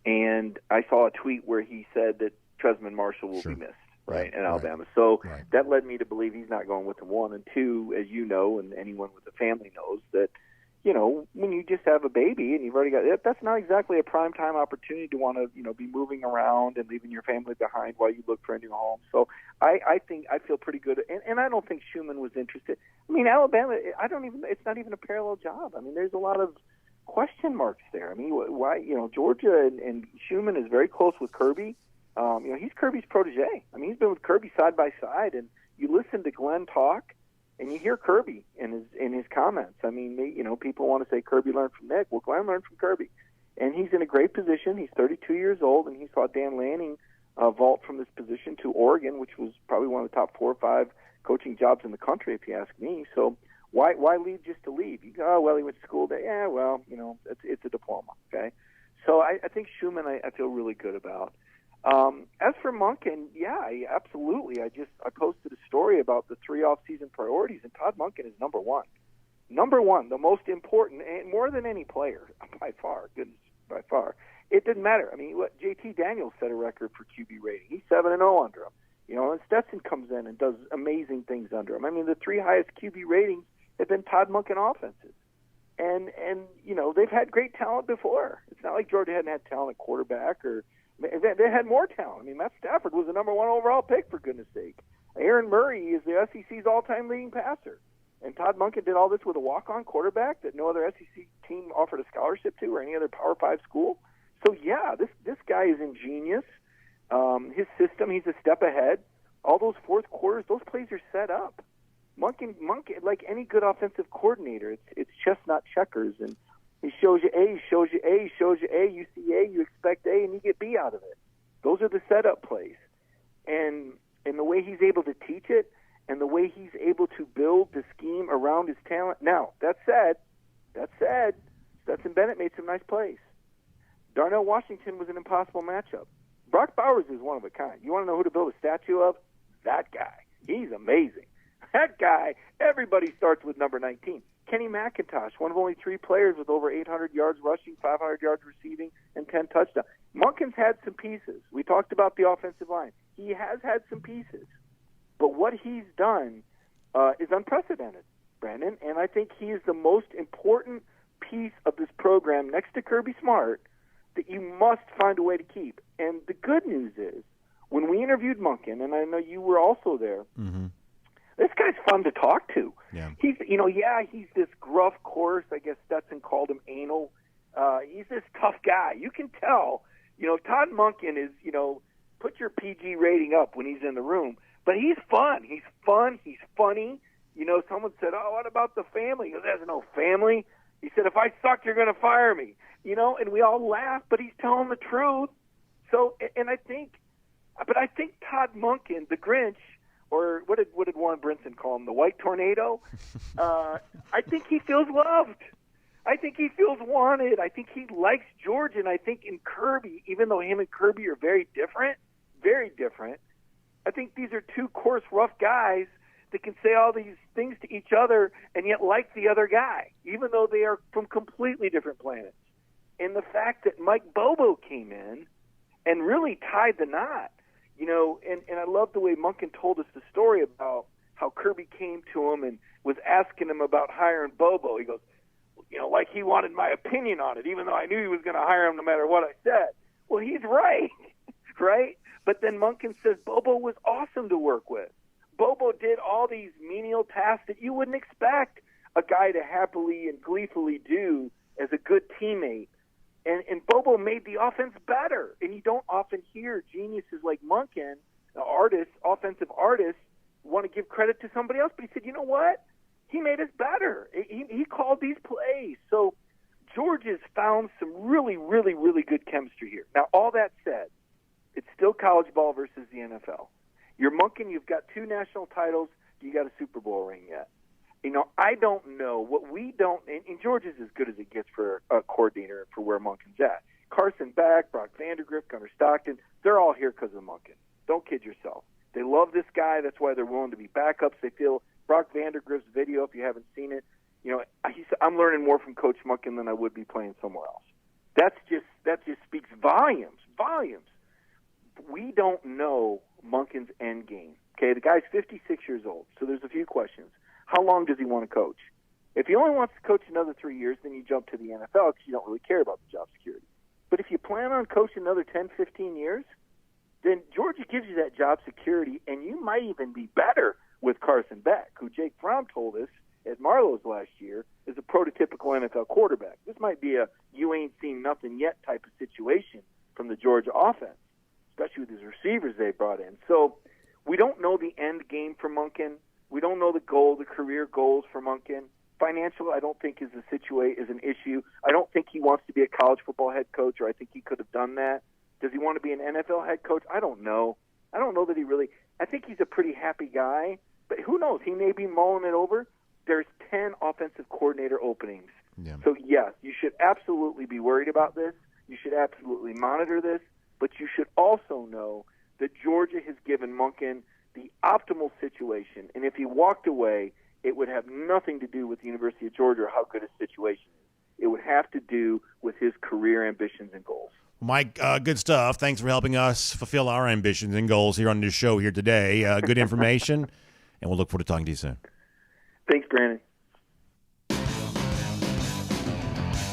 and I saw a tweet where he said that Trezman Marshall will be missed, right, in Alabama. So that led me to believe he's not going with him, one. And two, as you know, and anyone with a family knows, that, when you just have a baby and you've already got – that's not exactly a primetime opportunity to want to, be moving around and leaving your family behind while you look for a new home. So I think I feel pretty good. And I don't think Schumann was interested. I mean, Alabama, it's not even a parallel job. I mean, there's a lot of question marks there. I mean, why, Georgia and Schumann is very close with Kirby. He's Kirby's protege. I mean, he's been with Kirby side by side, and you listen to Glenn talk, and you hear Kirby in his comments. I mean, people want to say Kirby learned from Nick. Well, Glenn learned from Kirby, and he's in a great position. He's 32 years old, and he saw Dan Lanning vault from this position to Oregon, which was probably one of the top 4 or 5 coaching jobs in the country, if you ask me. So why leave just to leave? You go, oh, well, he went to school there. Yeah, well, it's a diploma. Okay, so I think Schumann I feel really good about. As for Monken, absolutely. I posted a story about the 3 off-season priorities, and Todd Monken is number one. Number one, the most important, and more than any player, by far. It didn't matter. I mean, JT Daniels set a record for QB rating. He's 7-0 under him. And Stetson comes in and does amazing things under him. I mean, the 3 highest QB ratings have been Todd Monken offenses. And they've had great talent before. It's not like Georgia hadn't had talent at quarterback or they had more talent. I mean, Matt Stafford was the number 1 overall pick, for goodness sake. Aaron Murray is the SEC's all-time leading passer. And Todd Monken did all this with a walk-on quarterback that no other SEC team offered a scholarship to or any other Power 5 school. So, this guy is ingenious. His system, he's a step ahead. All those fourth quarters, those plays are set up. Monken, like any good offensive coordinator, it's chestnut checkers, and he shows you A, shows you A, shows you A, you see A, you expect A, and you get B out of it. Those are the setup plays. And the way he's able to teach it and the way he's able to build the scheme around his talent. Now, that said, Stetson Bennett made some nice plays. Darnell Washington was an impossible matchup. Brock Bowers is one of a kind. You want to know who to build a statue of? That guy. He's amazing. That guy, everybody starts with number 19. Kenny McIntosh, one of only 3 players with over 800 yards rushing, 500 yards receiving, and 10 touchdowns. Monken's had some pieces. We talked about the offensive line. He has had some pieces. But what he's done is unprecedented, Brandon, and I think he is the most important piece of this program next to Kirby Smart that you must find a way to keep. And the good news is, when we interviewed Monken, and I know you were also there, this guy's fun to talk to. Yeah. He's, he's this gruff, coarse, I guess Stetson called him anal. He's this tough guy. You can tell, Todd Monken is, put your PG rating up when he's in the room. But he's fun. He's funny. Someone said, oh, what about the family? He goes, there's no family. He said, if I suck, you're going to fire me. And we all laugh, but he's telling the truth. So, and I think Todd Monken, the Grinch, or what did Warren Brinson call him, the White Tornado? I think he feels loved. I think he feels wanted. I think he likes Georgia, and I think in Kirby, even though him and Kirby are very different, I think these are two coarse, rough guys that can say all these things to each other and yet like the other guy, even though they are from completely different planets. And the fact that Mike Bobo came in and really tied the knot, and I love the way Monken told us the story about how Kirby came to him and was asking him about hiring Bobo. He goes, like he wanted my opinion on it, even though I knew he was going to hire him no matter what I said. Well, he's right, right? But then Monken says Bobo was awesome to work with. Bobo did all these menial tasks that you wouldn't expect a guy to happily and gleefully do as a good teammate. And Bobo made the offense better. And you don't often hear geniuses like Monken, offensive artists, want to give credit to somebody else. But he said, you know what? He made us better. He called these plays. So Georgia's found some really, really, really good chemistry here. Now, all that said, it's still college ball versus the NFL. You're Monken, you've got 2 national titles. You got a Super Bowl ring yet? I don't know what we don't. And Georgia's as good as it gets for a coordinator for where Monken's at. Carson Beck, Brock Vandagriff, Gunnar Stockton, they're all here because of Monken. Don't kid yourself. They love this guy. That's why they're willing to be backups. They feel Brock Vandagriff's video, if you haven't seen it, he said, I'm learning more from Coach Monken than I would be playing somewhere else. That just speaks volumes. We don't know Monken's end game. Okay, the guy's 56 years old, so there's a few questions. How long does he want to coach? If he only wants to coach another 3 years, then you jump to the NFL because you don't really care about the job security. But if you plan on coaching another 10, 15 years, then Georgia gives you that job security, and you might even be better with Carson Beck, who Jake Fromm told us at Marlowe's last year is a prototypical NFL quarterback. This might be a you ain't seen nothing yet type of situation from the Georgia offense, especially with his receivers they brought in. So we don't know the end game for Monken. We don't know the career goals for Monken. Financial, I don't think is an issue. I don't think he wants to be a college football head coach, or I think he could have done that. Does he want to be an NFL head coach? I don't know. I don't know that he really. I think he's a pretty happy guy, but who knows? He may be mulling it over. There's 10 offensive coordinator openings. Yeah. So, yes, you should absolutely be worried about this. You should absolutely monitor this, but you should also know that Georgia has given Monken the optimal situation, and if he walked away, it would have nothing to do with the University of Georgia or how good his situation is. It would have to do with his career ambitions and goals. Mike, good stuff. Thanks for helping us fulfill our ambitions and goals here on this show here today. Good information, and we'll look forward to talking to you soon. Thanks, Brandon.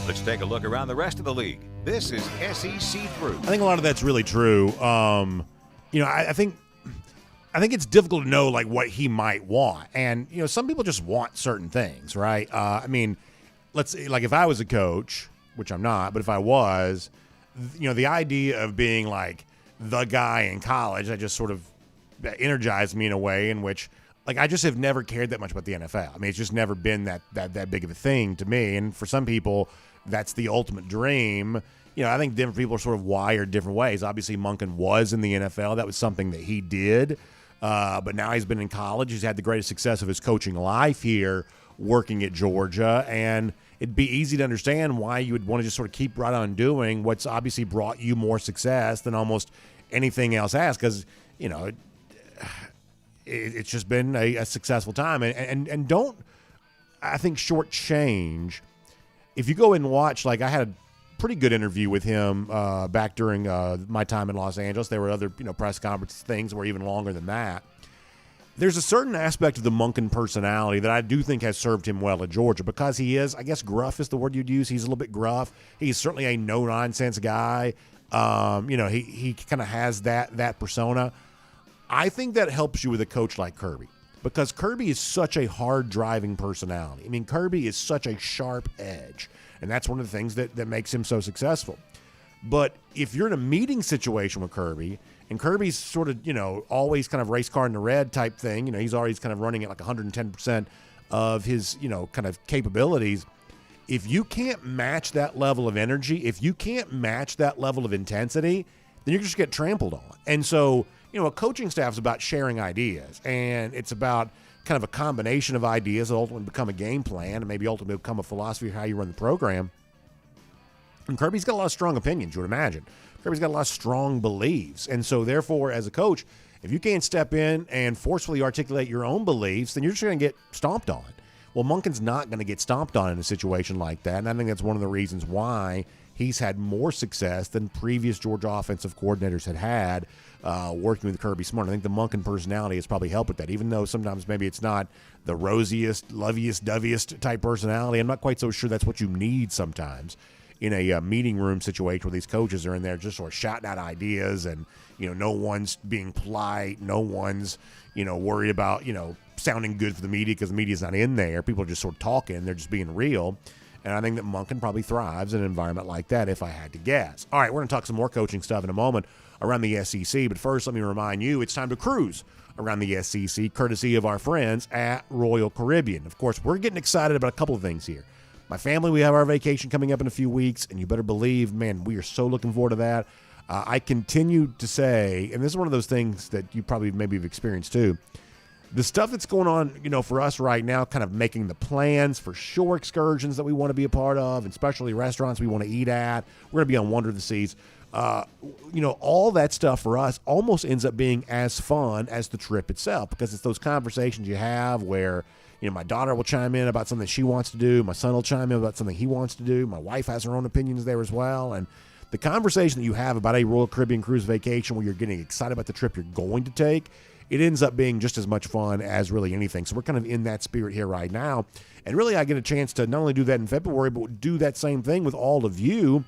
Let's take a look around the rest of the league. This is SEC Through. I think a lot of that's really true. I think it's difficult to know like what he might want, and some people just want certain things, right? Let's say, like if I was a coach, which I'm not, but if I was, the idea of being like the guy in college, that just sort of energized me in a way in which, like, I just have never cared that much about the NFL. I mean, it's just never been that big of a thing to me. And for some people, that's the ultimate dream. I think different people are sort of wired different ways. Obviously, Monken was in the NFL. That was something that he did. But now he's been in college. He's had the greatest success of his coaching life here, working at Georgia. And it'd be easy to understand why you would want to just sort of keep right on doing what's obviously brought you more success than almost anything else has, because, it's just been a successful time. And don't, I think, shortchange. If you go and watch, like I had a pretty good interview with him back during my time in Los Angeles. There were other press conference things that were even longer than that. There's a certain aspect of the Monken personality that I do think has served him well at Georgia, because he is, I guess gruff is the word you'd use. He's a little bit gruff. He's certainly a no-nonsense guy. He kind of has that persona. I think that helps you with a coach like Kirby, because Kirby is such a hard-driving personality. I mean, Kirby is such a sharp edge, and that's one of the things that makes him so successful. But if you're in a meeting situation with Kirby, and Kirby's sort of, always kind of race car in the red type thing, he's always kind of running at like 110% of his, kind of capabilities. If you can't match that level of energy, if you can't match that level of intensity, then you're just get trampled on. And so, a coaching staff is about sharing ideas, and it's about kind of a combination of ideas that ultimately become a game plan and maybe ultimately become a philosophy of how you run the program. And Kirby's got a lot of strong opinions, you would imagine. Kirby's got a lot of strong beliefs. And so, therefore, as a coach, If you can't step in and forcefully articulate your own beliefs, then you're just going to get stomped on. Well, Monken's not going to get stomped on in a situation like that, and I think that's one of the reasons why he's had more success than previous Georgia offensive coordinators had working with Kirby Smart. I think the Monken personality has probably helped with that, even though sometimes maybe it's not the rosiest, loviest, doviest type personality. I'm not quite so sure that's what you need sometimes in a meeting room situation where these coaches are in there just sort of shouting out ideas and, no one's being polite, no one's, worried about, sounding good for the media because the media's not in there. People are just sort of talking. They're just being real. And I think that Monken probably thrives in an environment like that, if I had to guess. All right, we're going to talk some more coaching stuff in a moment around the SEC. But first, let me remind you, it's time to cruise around the SEC, courtesy of our friends at Royal Caribbean. Of course, we're getting excited about a couple of things here. My family, we have our vacation coming up in a few weeks, and you better believe, man, we are so looking forward to that. I continue to say, and this is one of those things that you probably maybe have experienced too, the stuff that's going on, for us right now, kind of making the plans for shore excursions that we want to be a part of, and especially restaurants we want to eat at. We're going to be on Wonder of the Seas. All that stuff for us almost ends up being as fun as the trip itself, because it's those conversations you have where, my daughter will chime in about something she wants to do. My son will chime in about something he wants to do. My wife has her own opinions there as well. And the conversation that you have about a Royal Caribbean cruise vacation where you're getting excited about the trip you're going to take, it ends up being just as much fun as really anything. So we're kind of in that spirit here right now. And really, I get a chance to not only do that in February, but do that same thing with all of you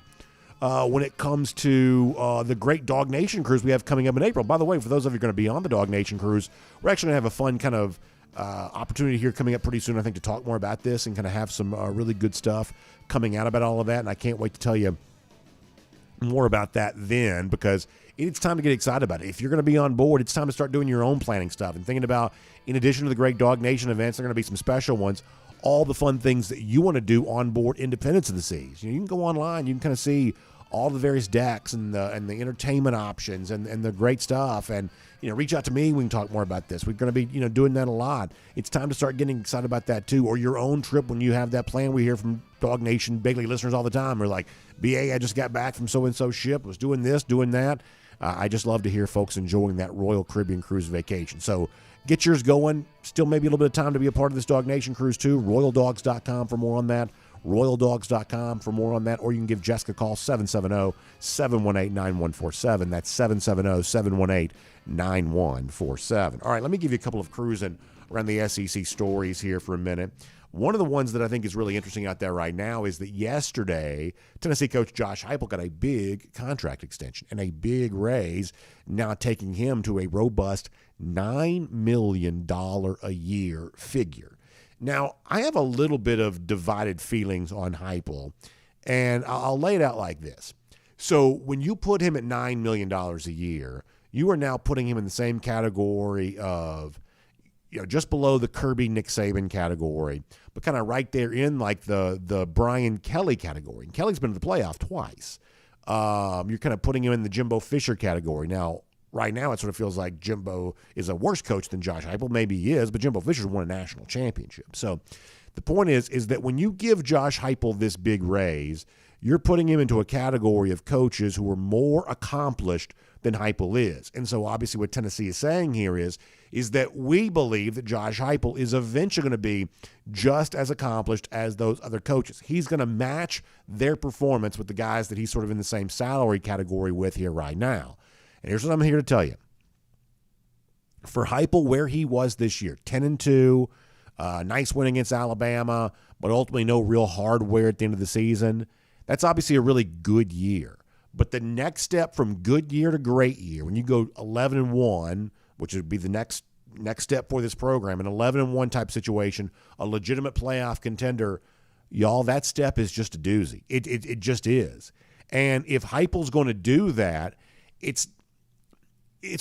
when it comes to the great DawgNation cruise we have coming up in April. By the way, for those of you who are going to be on the DawgNation cruise, we're actually going to have a fun kind of opportunity here coming up pretty soon, I think, to talk more about this and kind of have some really good stuff coming out about all of that. And I can't wait to tell you more about that then, because it's time to get excited about it. If you're going to be on board, it's time to start doing your own planning stuff and thinking about, in addition to the great DawgNation events, there are going to be some special ones, all the fun things that you want to do on board Independence of the Seas. You can go online, you can kind of see all the various decks and the entertainment options and the great stuff. And, reach out to me. We can talk more about this. We're going to be, doing that a lot. It's time to start getting excited about that too, or your own trip when you have that plan. We hear from DawgNation Daily listeners all the time. We're like, BA, I just got back from so-and-so ship, was doing this, doing that. I just love to hear folks enjoying that Royal Caribbean cruise vacation. So get yours going. Still maybe a little bit of time to be a part of this DawgNation cruise too. RoyalDogs.com for more on that. RoyalDogs.com for more on that. Or you can give Jessica a call, 770-718-9147. That's 770-718-9147. All right, let me give you a couple of cruising around the SEC stories here for a minute. One of the ones that I think is really interesting out there right now is that yesterday, Tennessee coach Josh Heupel got a big contract extension and a big raise, now taking him to a robust $9 million a year figure. Now, I have a little bit of divided feelings on Heupel, and I'll lay it out like this. So when you put him at $9 million a year, you are now putting him in the same category of, just below the Kirby, Nick Saban category, but kind of right there in like the Brian Kelly category. And Kelly's been to the playoff twice. You're kind of putting him in the Jimbo Fisher category. Now, right now, it sort of feels like Jimbo is a worse coach than Josh Heupel. Maybe he is, but Jimbo Fisher's won a national championship. So the point is that when you give Josh Heupel this big raise, you're putting him into a category of coaches who are more accomplished than Heupel is. And so obviously what Tennessee is saying here is that we believe that Josh Heupel is eventually going to be just as accomplished as those other coaches. He's going to match their performance with the guys that he's sort of in the same salary category with here right now. And here's what I'm here to tell you. For Heupel, where he was this year, 10-2, nice win against Alabama, but ultimately no real hardware at the end of the season, that's obviously a really good year. But the next step from good year to great year, when you go 11-1, which would be the next step for this program, an 11-1 type situation, a legitimate playoff contender, y'all, that step is just a doozy. It just is. And if Heupel's going to do that, it's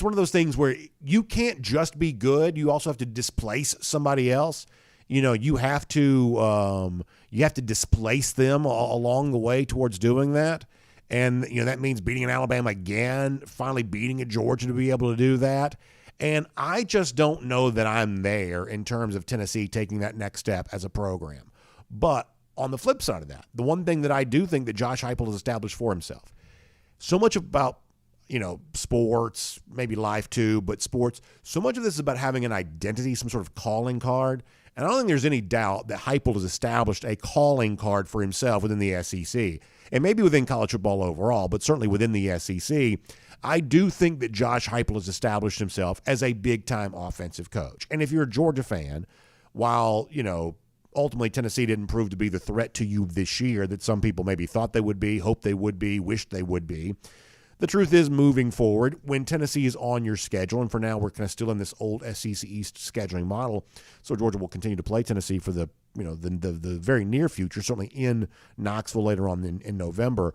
one of those things where you can't just be good. You also have to displace somebody else. You have to displace them along the way towards doing that. And, that means beating an Alabama again, finally beating a Georgia to be able to do that. And I just don't know that I'm there in terms of Tennessee taking that next step as a program. But on the flip side of that, the one thing that I do think that Josh Heupel has established for himself, so much about sports, maybe life too, but sports. So much of this is about having an identity, some sort of calling card. And I don't think there's any doubt that Heupel has established a calling card for himself within the SEC. And maybe within college football overall, but certainly within the SEC. I do think that Josh Heupel has established himself as a big-time offensive coach. And if you're a Georgia fan, while, ultimately Tennessee didn't prove to be the threat to you this year that some people maybe thought they would be, hoped they would be, wished they would be, the truth is, moving forward, when Tennessee is on your schedule, and for now we're kind of still in this old SEC East scheduling model, so Georgia will continue to play Tennessee for the very near future, certainly in Knoxville later on in November.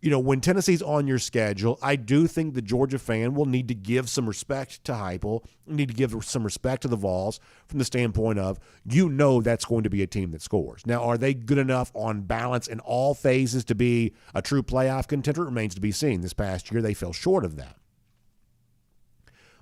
When Tennessee's on your schedule, I do think the Georgia fan will need to give some respect to Heupel, need to give some respect to the Vols from the standpoint of, that's going to be a team that scores. Now, are they good enough on balance in all phases to be a true playoff contender? It remains to be seen. This past year, they fell short of that.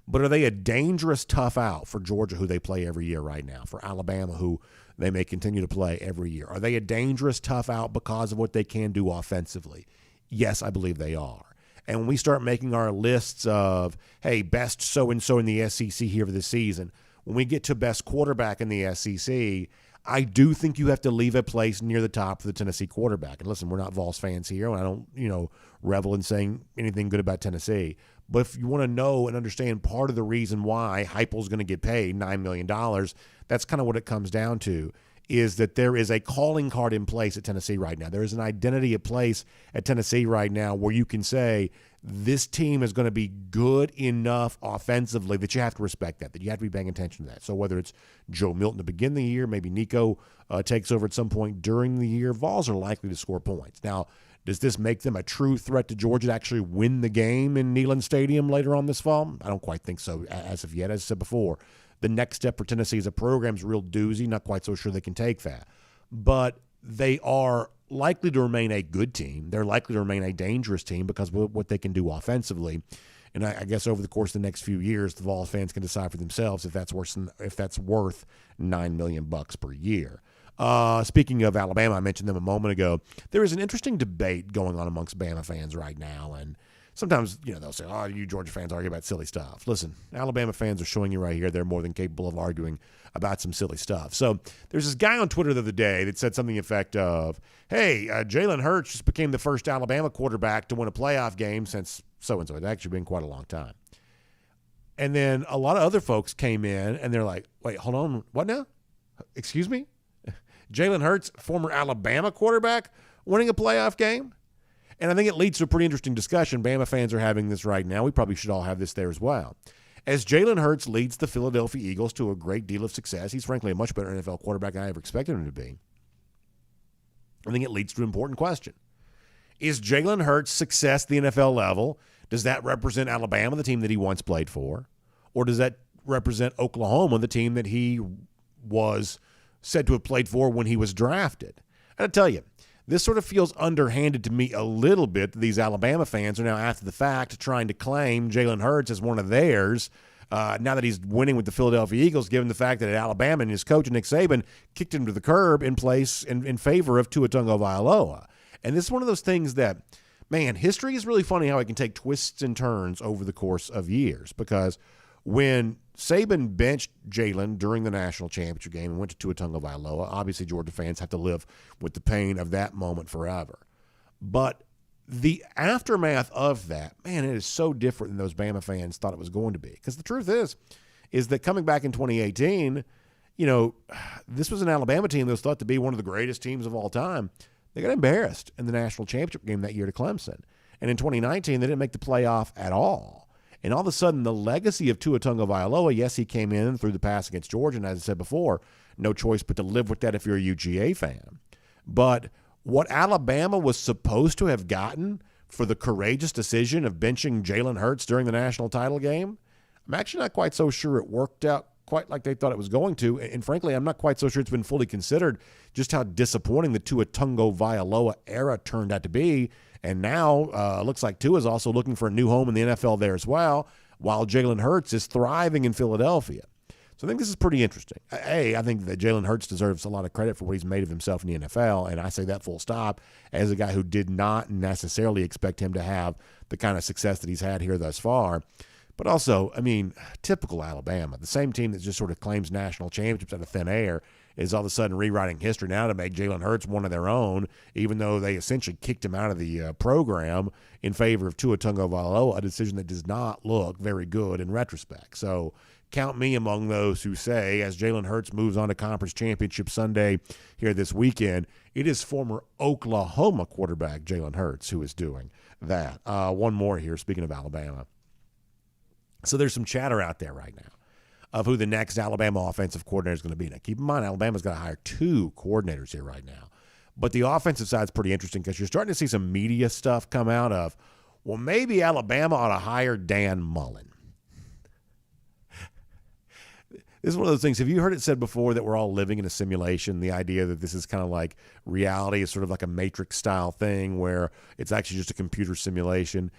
But are they a dangerous tough out for Georgia, who they play every year right now, for Alabama, who they may continue to play every year? Are they a dangerous tough out because of what they can do offensively? Yes, I believe they are. And when we start making our lists of, hey, best so-and-so in the SEC here for this season, when we get to best quarterback in the SEC, I do think you have to leave a place near the top for the Tennessee quarterback. And listen, we're not Vols fans here, and I don't, revel in saying anything good about Tennessee. But if you want to know and understand part of the reason why Heupel's going to get paid $9 million, that's kind of what it comes down to, is that there is a calling card in place at Tennessee right now. There is an identity in place at Tennessee right now where you can say this team is going to be good enough offensively that you have to respect that you have to be paying attention to that. So whether it's Joe Milton to begin the year, maybe Nico takes over at some point during the year, Vols are likely to score points. Now, does this make them a true threat to Georgia to actually win the game in Neyland Stadium later on this fall? I don't quite think so as of yet. As I said before, the next step for Tennessee as a program is a real doozy. Not quite so sure they can take that. But they are likely to remain a good team. They're likely to remain a dangerous team because of what they can do offensively. And I guess over the course of the next few years, the Vols fans can decide for themselves if that's worth $9 million per year. Speaking of Alabama, I mentioned them a moment ago. There is an interesting debate going on amongst Bama fans right now, and sometimes, they'll say, oh, you Georgia fans argue about silly stuff. Listen, Alabama fans are showing you right here they're more than capable of arguing about some silly stuff. So there's this guy on Twitter the other day that said something to the effect of, hey, Jalen Hurts just became the first Alabama quarterback to win a playoff game since so-and-so. It's actually been quite a long time. And then a lot of other folks came in, and they're like, wait, hold on, what now? Excuse me? Jalen Hurts, former Alabama quarterback, winning a playoff game? And I think it leads to a pretty interesting discussion. Bama fans are having this right now. We probably should all have this there as well. As Jalen Hurts leads the Philadelphia Eagles to a great deal of success, he's frankly a much better NFL quarterback than I ever expected him to be. I think it leads to an important question. Is Jalen Hurts' success at the NFL level, does that represent Alabama, the team that he once played for? Or does that represent Oklahoma, the team that he was said to have played for when he was drafted? And I tell you, this sort of feels underhanded to me a little bit that these Alabama fans are now, after the fact, trying to claim Jalen Hurts as one of theirs now that he's winning with the Philadelphia Eagles, given the fact that Alabama and his coach, Nick Saban, kicked him to the curb in favor of Tua Tagovailoa. And this is one of those things that, man, history is really funny how it can take twists and turns over the course of years, because when Saban benched Jalen during the national championship game and went to Tua Tagovailoa, obviously Georgia fans have to live with the pain of that moment forever. But the aftermath of that, man, it is so different than those Bama fans thought it was going to be. Because the truth is that coming back in 2018, this was an Alabama team that was thought to be one of the greatest teams of all time. They got embarrassed in the national championship game that year to Clemson. And in 2019, they didn't make the playoff at all. And all of a sudden, the legacy of Tua Tagovailoa, yes, he came in through the pass against Georgia, and as I said before, no choice but to live with that if you're a UGA fan. But what Alabama was supposed to have gotten for the courageous decision of benching Jalen Hurts during the national title game, I'm actually not quite so sure it worked out quite like they thought it was going to. And frankly, I'm not quite so sure it's been fully considered just how disappointing the Tua Tagovailoa era turned out to be. And now looks like Tua is also looking for a new home in the NFL there as well, while Jalen Hurts is thriving in Philadelphia. So I think this is pretty interesting. I think that Jalen Hurts deserves a lot of credit for what he's made of himself in the NFL, and I say that full stop as a guy who did not necessarily expect him to have the kind of success that he's had here thus far. But also, I mean, typical Alabama, the same team that just sort of claims national championships out of thin air, is all of a sudden rewriting history now to make Jalen Hurts one of their own, even though they essentially kicked him out of the program in favor of Tua Tagovailoa, a decision that does not look very good in retrospect. So count me among those who say, as Jalen Hurts moves on to Conference Championship Sunday here this weekend, it is former Oklahoma quarterback Jalen Hurts who is doing that. One more here, speaking of Alabama. So there's some chatter out there right now of who the next Alabama offensive coordinator is going to be. Now, keep in mind, Alabama's got to hire 2 coordinators here right now. But the offensive side is pretty interesting because you're starting to see some media stuff come out of, well, maybe Alabama ought to hire Dan Mullen. This is one of those things. Have you heard it said before that we're all living in a simulation? The idea that this is kind of like reality is sort of like a Matrix-style thing where it's actually just a computer simulation.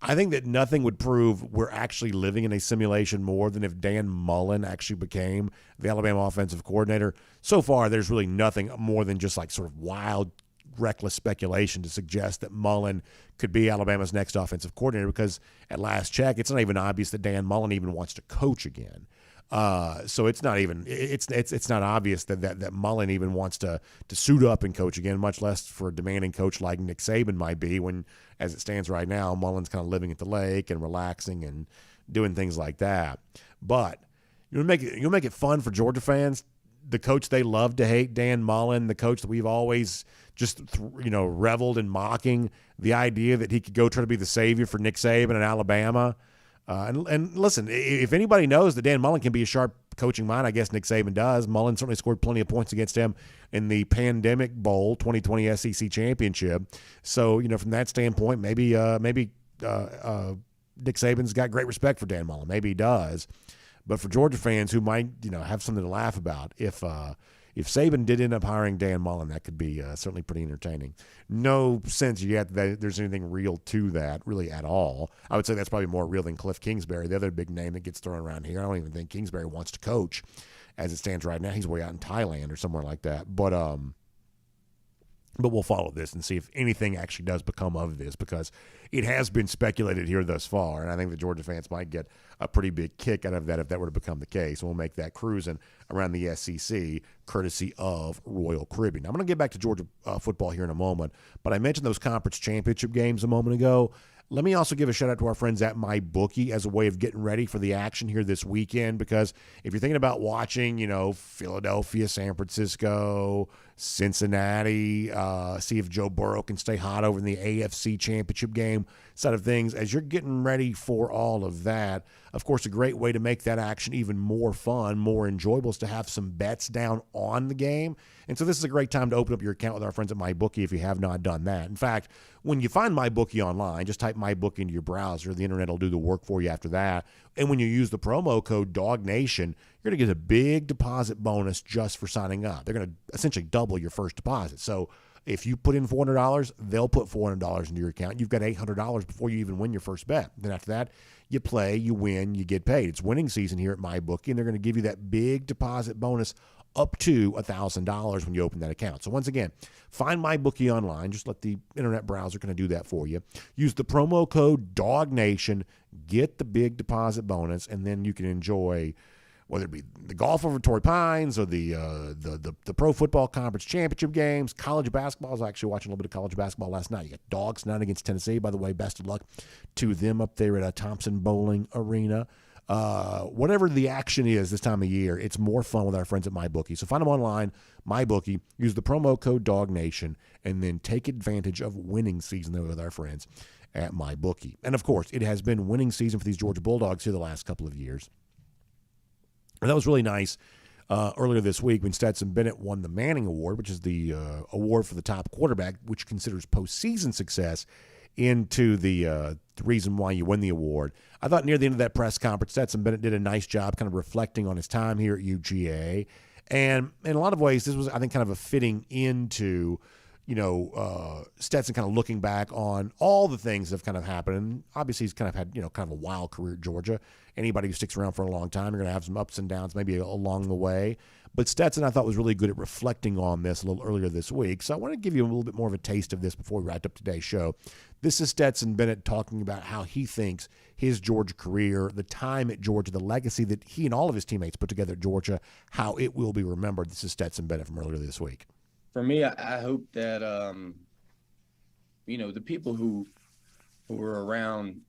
I think that nothing would prove we're actually living in a simulation more than if Dan Mullen actually became the Alabama offensive coordinator. So far, there's really nothing more than just like sort of wild, reckless speculation to suggest that Mullen could be Alabama's next offensive coordinator because at last check, it's not even obvious that Dan Mullen even wants to coach again. So it's not even it's not obvious that Mullen even wants to suit up and coach again, much less for a demanding coach like Nick Saban might be. When, as it stands right now, Mullen's kind of living at the lake and relaxing and doing things like that. But you'll make it fun for Georgia fans. The coach they love to hate, Dan Mullen, the coach that we've always just reveled in mocking, the idea that he could go try to be the savior for Nick Saban in Alabama. And listen, if anybody knows that Dan Mullen can be a sharp coaching mind, I guess Nick Saban does. Mullen certainly scored plenty of points against him in the Pandemic Bowl 2020 SEC Championship. So, from that standpoint, maybe Nick Saban's got great respect for Dan Mullen. Maybe he does. But for Georgia fans who might, have something to laugh about, if Saban did end up hiring Dan Mullen, that could be certainly pretty entertaining. No sense yet that there's anything real to that, really, at all. I would say that's probably more real than Cliff Kingsbury, the other big name that gets thrown around here. I don't even think Kingsbury wants to coach as it stands right now. He's way out in Thailand or somewhere like that. But we'll follow this and see if anything actually does become of this because it has been speculated here thus far, and I think the Georgia fans might get a pretty big kick out of that if that were to become the case. We'll make that cruising around the SEC courtesy of Royal Caribbean. Now, I'm going to get back to Georgia football here in a moment, but I mentioned those conference championship games a moment ago. Let me also give a shout-out to our friends at MyBookie as a way of getting ready for the action here this weekend because if you're thinking about watching, Philadelphia, San Francisco, Cincinnati, see if Joe Burrow can stay hot over in the AFC Championship game side of things, as you're getting ready for all of that, of course, a great way to make that action even more fun, more enjoyable is to have some bets down on the game. And so this is a great time to open up your account with our friends at MyBookie if you have not done that. In fact, when you find MyBookie online, just type MyBookie into your browser. The internet will do the work for you after that. And when you use the promo code DawgNation, you're going to get a big deposit bonus just for signing up. They're going to essentially double your first deposit. So if you put in $400, they'll put $400 into your account. You've got $800 before you even win your first bet. Then after that, you play, you win, you get paid. It's winning season here at MyBookie, and they're going to give you that big deposit bonus up to $1,000 when you open that account. So once again, find MyBookie online. Just let the internet browser kind of do that for you. Use the promo code DawgNation, get the big deposit bonus, and then you can enjoy whether it be the golf over Torrey Pines or the Pro Football Conference Championship games, college basketball. I was actually watching a little bit of college basketball last night. You got Dogs tonight against Tennessee. By the way, best of luck to them up there at Thompson Bowling Arena. Whatever the action is this time of year, it's more fun with our friends at MyBookie. So find them online, MyBookie, use the promo code DawgNation, and then take advantage of winning season there with our friends at MyBookie. And, of course, it has been winning season for these Georgia Bulldogs here the last couple of years. And that was really nice earlier this week when Stetson Bennett won the Manning Award, which is the award for the top quarterback, which considers postseason success into the reason why you win the award. I thought near the end of that press conference, Stetson Bennett did a nice job kind of reflecting on his time here at UGA. And in a lot of ways, this was, I think, kind of a fitting into, Stetson kind of looking back on all the things that have kind of happened. And obviously, he's kind of had, kind of a wild career at Georgia. Anybody who sticks around for a long time, you're going to have some ups and downs maybe along the way. But Stetson, I thought, was really good at reflecting on this a little earlier this week. So I want to give you a little bit more of a taste of this before we wrap up today's show. This is Stetson Bennett talking about how he thinks his Georgia career, the time at Georgia, the legacy that he and all of his teammates put together at Georgia, how it will be remembered. This is Stetson Bennett from earlier this week. For me, I hope that, the people who were around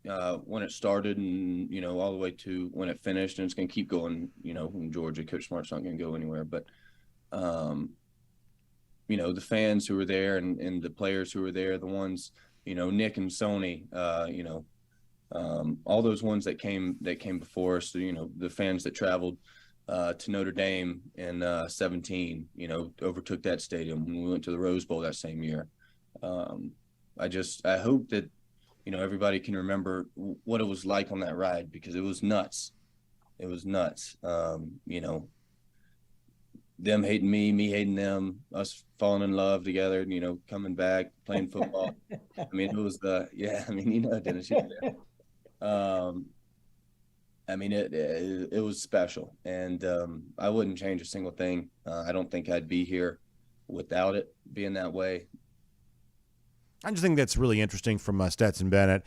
when it started and, all the way to when it finished, and it's going to keep going, in Georgia. Coach Smart's not going to go anywhere. But, the fans who were there and the players who were there, the ones, Nick and Sony, all those ones that came before us, the fans that traveled to Notre Dame in 17, overtook that stadium when we went to the Rose Bowl that same year. I hope that, everybody can remember what it was like on that ride, because it was nuts. It was nuts. Them hating me hating them, us falling in love together, coming back, playing football. I mean, it was Dennis, you were there. It was special, and I wouldn't change a single thing. I don't think I'd be here without it being that way. I just think that's really interesting from Stetson Bennett.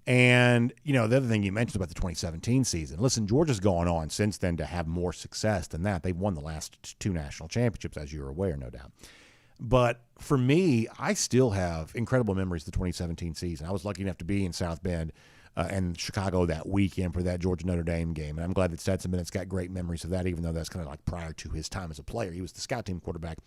And, the other thing you mentioned about the 2017 season, listen, Georgia's gone on since then to have more success than that. They've won the last 2 national championships, as you're aware, no doubt. But for me, I still have incredible memories of the 2017 season. I was lucky enough to be in South Bend and Chicago that weekend for that Georgia-Notre Dame game. And I'm glad that Stetson Bennett's got great memories of that, even though that's kind of like prior to his time as a player. He was the scout team quarterback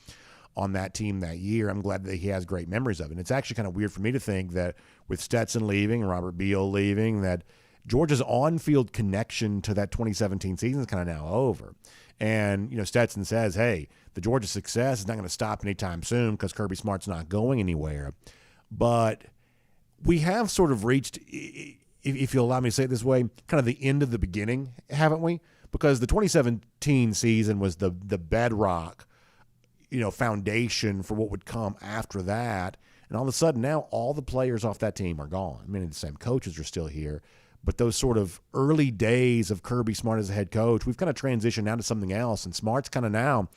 on that team that year. I'm glad that he has great memories of it. And it's actually kind of weird for me to think that with Stetson leaving, Robert Beal leaving, that Georgia's on-field connection to that 2017 season is kind of now over. And, Stetson says, hey, the Georgia success is not going to stop anytime soon because Kirby Smart's not going anywhere. But we have sort of reached, if you'll allow me to say it this way, kind of the end of the beginning, haven't we? Because the 2017 season was the bedrock, foundation for what would come after that. And all of a sudden now all the players off that team are gone. I mean, the same coaches are still here, but those sort of early days of Kirby Smart as a head coach, we've kind of transitioned now to something else. And Smart's kind of now,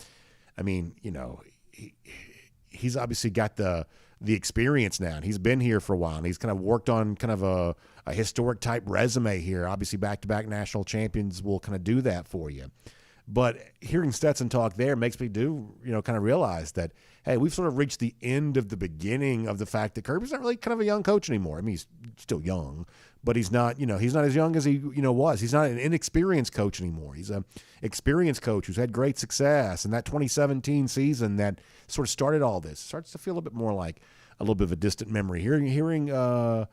he's obviously got the experience now, and he's been here for a while, and he's kind of worked on kind of a historic type resume here. Obviously back-to-back national champions will kind of do that for you. But hearing Stetson talk there makes me kind of realize that, hey, we've sort of reached the end of the beginning of the fact that Kirby's not really kind of a young coach anymore. I mean, he's still young, but he's not as young as he, was. He's not an inexperienced coach anymore. He's an experienced coach who's had great success. And that 2017 season that sort of started all this starts to feel a bit more like a little bit of a distant memory. Hearing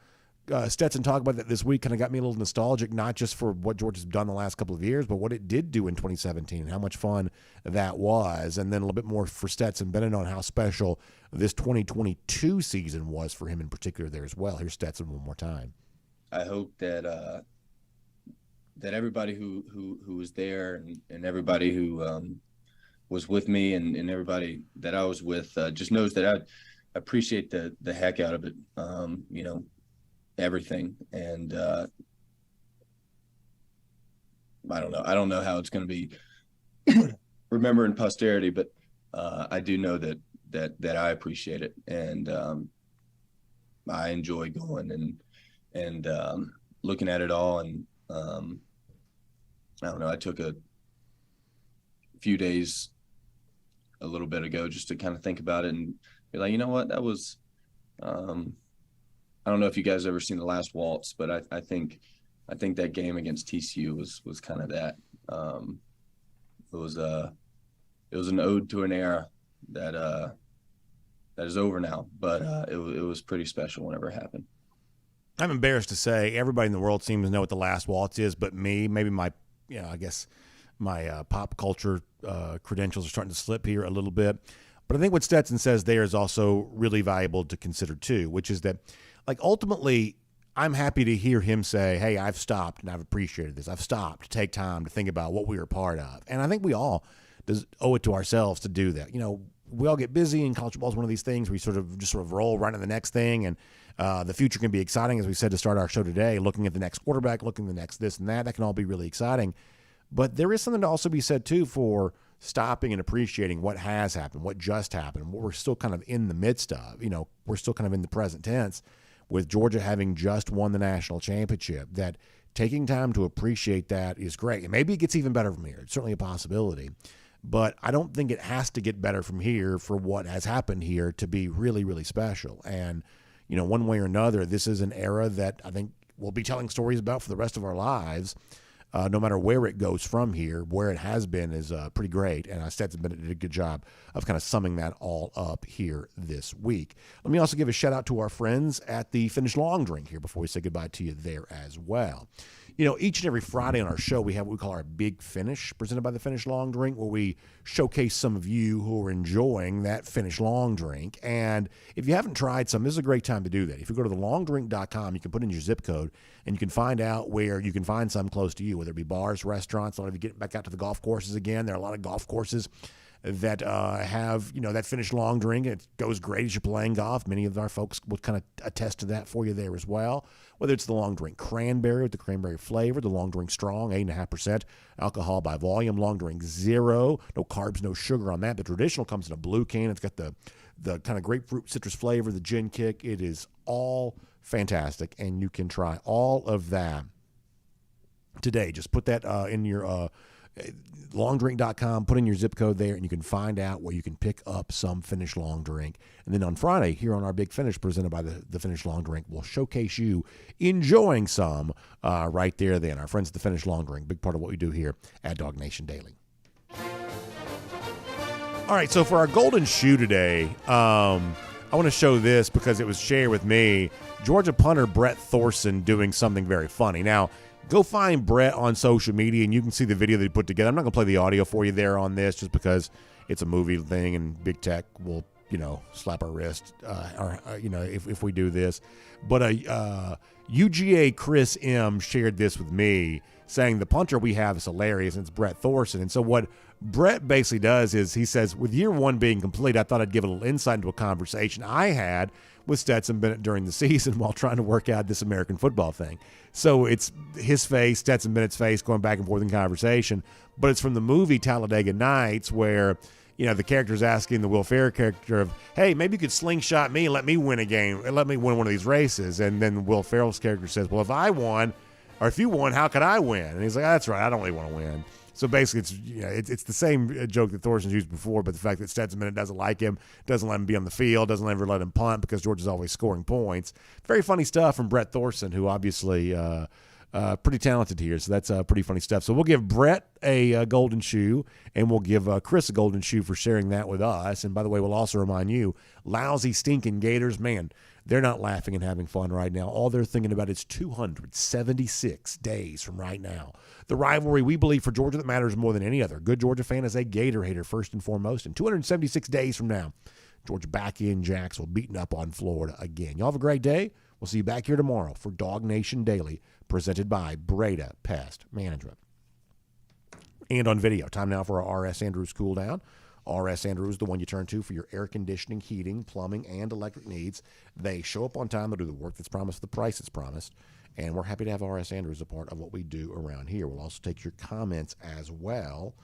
Stetson talk about that this week kind of got me a little nostalgic, not just for what Georgia's done the last couple of years, but what it did do in 2017 and how much fun that was. And then a little bit more for Stetson Bennett on how special this 2022 season was for him in particular there as well. Here's Stetson one more time. I hope that that everybody who was there and everybody who was with me and everybody that I was with just knows that I appreciate the heck out of it. Everything. And I don't know how it's going to be remembered in posterity, but I do know that I appreciate it, and I enjoy going and looking at it all. And I don't know, I took a few days a little bit ago just to kind of think about it and be like, what, that was I don't know if you guys ever seen The Last Waltz, but I think that game against TCU was kind of that. It was an ode to an era that is over now, but it was pretty special whenever it happened. I'm embarrassed to say everybody in the world seems to know what The Last Waltz is, but me. Maybe my, I guess my pop culture credentials are starting to slip here a little bit. But I think what Stetson says there is also really valuable to consider too, which is that, like, ultimately, I'm happy to hear him say, hey, I've stopped and I've appreciated this. I've stopped to take time to think about what we were a part of. And I think we all owe it to ourselves to do that. we all get busy, and college football is one of these things where you just roll right into the next thing, and the future can be exciting, as we said to start our show today, looking at the next quarterback, looking at the next this and that. That can all be really exciting. But there is something to also be said, too, for stopping and appreciating what has happened, what just happened, what we're still kind of in the midst of. We're still kind of in the present tense with Georgia having just won the national championship. That taking time to appreciate that is great. And maybe it gets even better from here. It's certainly a possibility. But I don't think it has to get better from here for what has happened here to be really, really special. And, one way or another, this is an era that I think we'll be telling stories about for the rest of our lives. No matter where it goes from here, where it has been is pretty great. And Stetson Bennett did a good job of kind of summing that all up here this week. Let me also give a shout out to our friends at the Finish Long Drink here before we say goodbye to you there as well. Each and every Friday on our show, we have what we call our Big Finish, presented by the Finish Long Drink, where we showcase some of you who are enjoying that Finish Long Drink. And if you haven't tried some, this is a great time to do that. If you go to thelongdrink.com, you can put in your zip code, and you can find out where you can find some close to you, whether it be bars, restaurants. A lot of you get back out to the golf courses again. There are a lot of golf courses that have, that Finish Long Drink. It goes great as you're playing golf. Many of our folks will kind of attest to that for you there as well. Whether it's the Long Drink Cranberry with the cranberry flavor, the Long Drink Strong, 8.5% alcohol by volume, Long Drink Zero, no carbs, no sugar on that. The traditional comes in a blue can. It's got the kind of grapefruit citrus flavor, the gin kick. It is all fantastic, and you can try all of that today. Just put that in your longdrink.com, put in your zip code there, and you can find out where you can pick up some Finish Long Drink. And then on Friday, here on our Big Finish, presented by the Finish Long Drink, we'll showcase you enjoying some right there then. Our friends at the Finish Long Drink, big part of what we do here at DawgNation Daily. All right, so for our golden shoe today, I want to show this because it was shared with me. Georgia punter Brett Thorson doing something very funny. Now, go find Brett on social media, and you can see the video that he put together. I'm not going to play the audio for you there on this just because it's a movie thing, and big tech will, slap our wrist, if we do this. But UGA Chris M. shared this with me, saying the punter we have is hilarious, and it's Brett Thorson. And so what Brett basically does is he says, with year one being complete, I thought I'd give a little insight into a conversation I had with Stetson Bennett during the season while trying to work out this American football thing. So it's his face, Stetson Bennett's face, going back and forth in conversation. But it's from the movie Talladega Nights, where the character's asking the Will Ferrell character of, hey, maybe you could slingshot me and let me win a game and let me win one of these races. And then Will Ferrell's character says, well, if I won, or if you won, how could I win? And he's like, that's right, I don't really want to win. So basically, it's the same joke that Thorson's used before, but the fact that Stetson Bennett doesn't like him, doesn't let him be on the field, doesn't ever let him punt because Georgia's always scoring points. Very funny stuff from Brett Thorson, who obviously pretty talented here. So that's pretty funny stuff. So we'll give Brett a golden shoe, and we'll give Chris a golden shoe for sharing that with us. And by the way, we'll also remind you, lousy, stinking Gators, man, they're not laughing and having fun right now. All they're thinking about is 276 days from right now. The rivalry we believe for Georgia that matters more than any other. A good Georgia fan is a Gator hater first and foremost. And 276 days from now, Georgia back in Jacksonville, beating up on Florida again. Y'all have a great day. We'll see you back here tomorrow for DawgNation Daily, presented by Breda Pest Management. And on video, time now for our R.S. Andrews cool down. R.S. Andrews, the one you turn to for your air conditioning, heating, plumbing, and electric needs. They show up on time. They do the work that's promised, the price that's promised. And we're happy to have R.S. Andrews a part of what we do around here. We'll also take your comments as well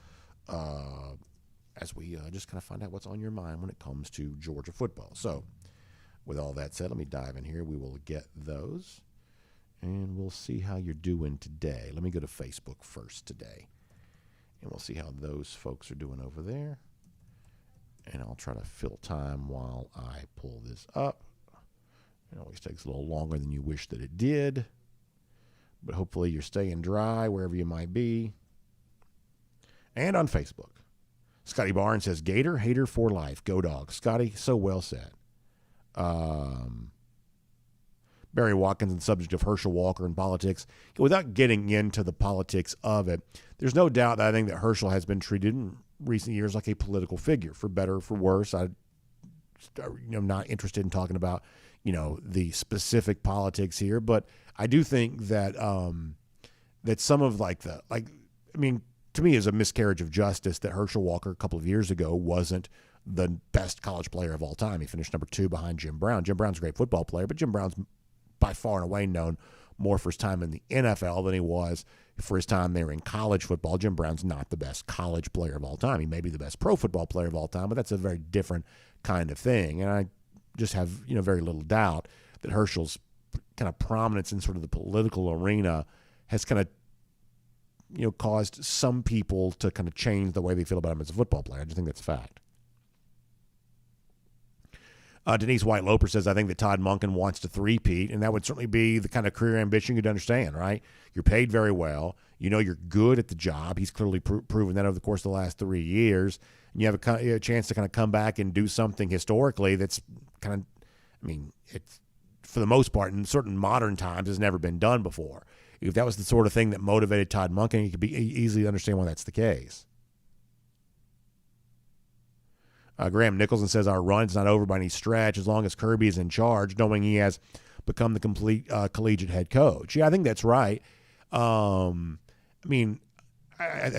as we just kind of find out what's on your mind when it comes to Georgia football. So with all that said, let me dive in here. We will get those, and we'll see how you're doing today. Let me go to Facebook first today, and we'll see how those folks are doing over there. And I'll try to fill time while I pull this up. It always takes a little longer than you wish that it did. But hopefully you're staying dry wherever you might be. And on Facebook, Scotty Barnes says, Gator hater for life. Go Dogs. Scotty, so well said. Barry Watkins on the subject of Herschel Walker and politics. Without getting into the politics of it, there's no doubt that I think that Herschel has been treated in recent years like a political figure, for better or for worse. I'm not interested in talking about, the specific politics here, but I do think that that some of to me, is a miscarriage of justice that Herschel Walker a couple of years ago wasn't the best college player of all time. He finished number 2 behind Jim Brown. Jim Brown's a great football player, but Jim Brown's by far and away known more for his time in the NFL than he was for his time there in college football. Jim Brown's not the best college player of all time. He may be the best pro football player of all time, but that's a very different kind of thing. And I just have, very little doubt that Herschel's kind of prominence in sort of the political arena has kind of, caused some people to kind of change the way they feel about him as a football player. I just think that's a fact. Denise White-Loper says, I think that Todd Monken wants to three-peat, and that would certainly be the kind of career ambition you'd understand, right? You're paid very well. You're good at the job. He's clearly proven that over the course of the last 3 years. And you have a chance to kind of come back and do something historically that's kind of, it's for the most part in certain modern times has never been done before. If that was the sort of thing that motivated Todd Monken, you could be easily understand why that's the case. Graham Nicholson says, our run's not over by any stretch as long as Kirby is in charge, knowing he has become the complete collegiate head coach. Yeah, I think that's right. I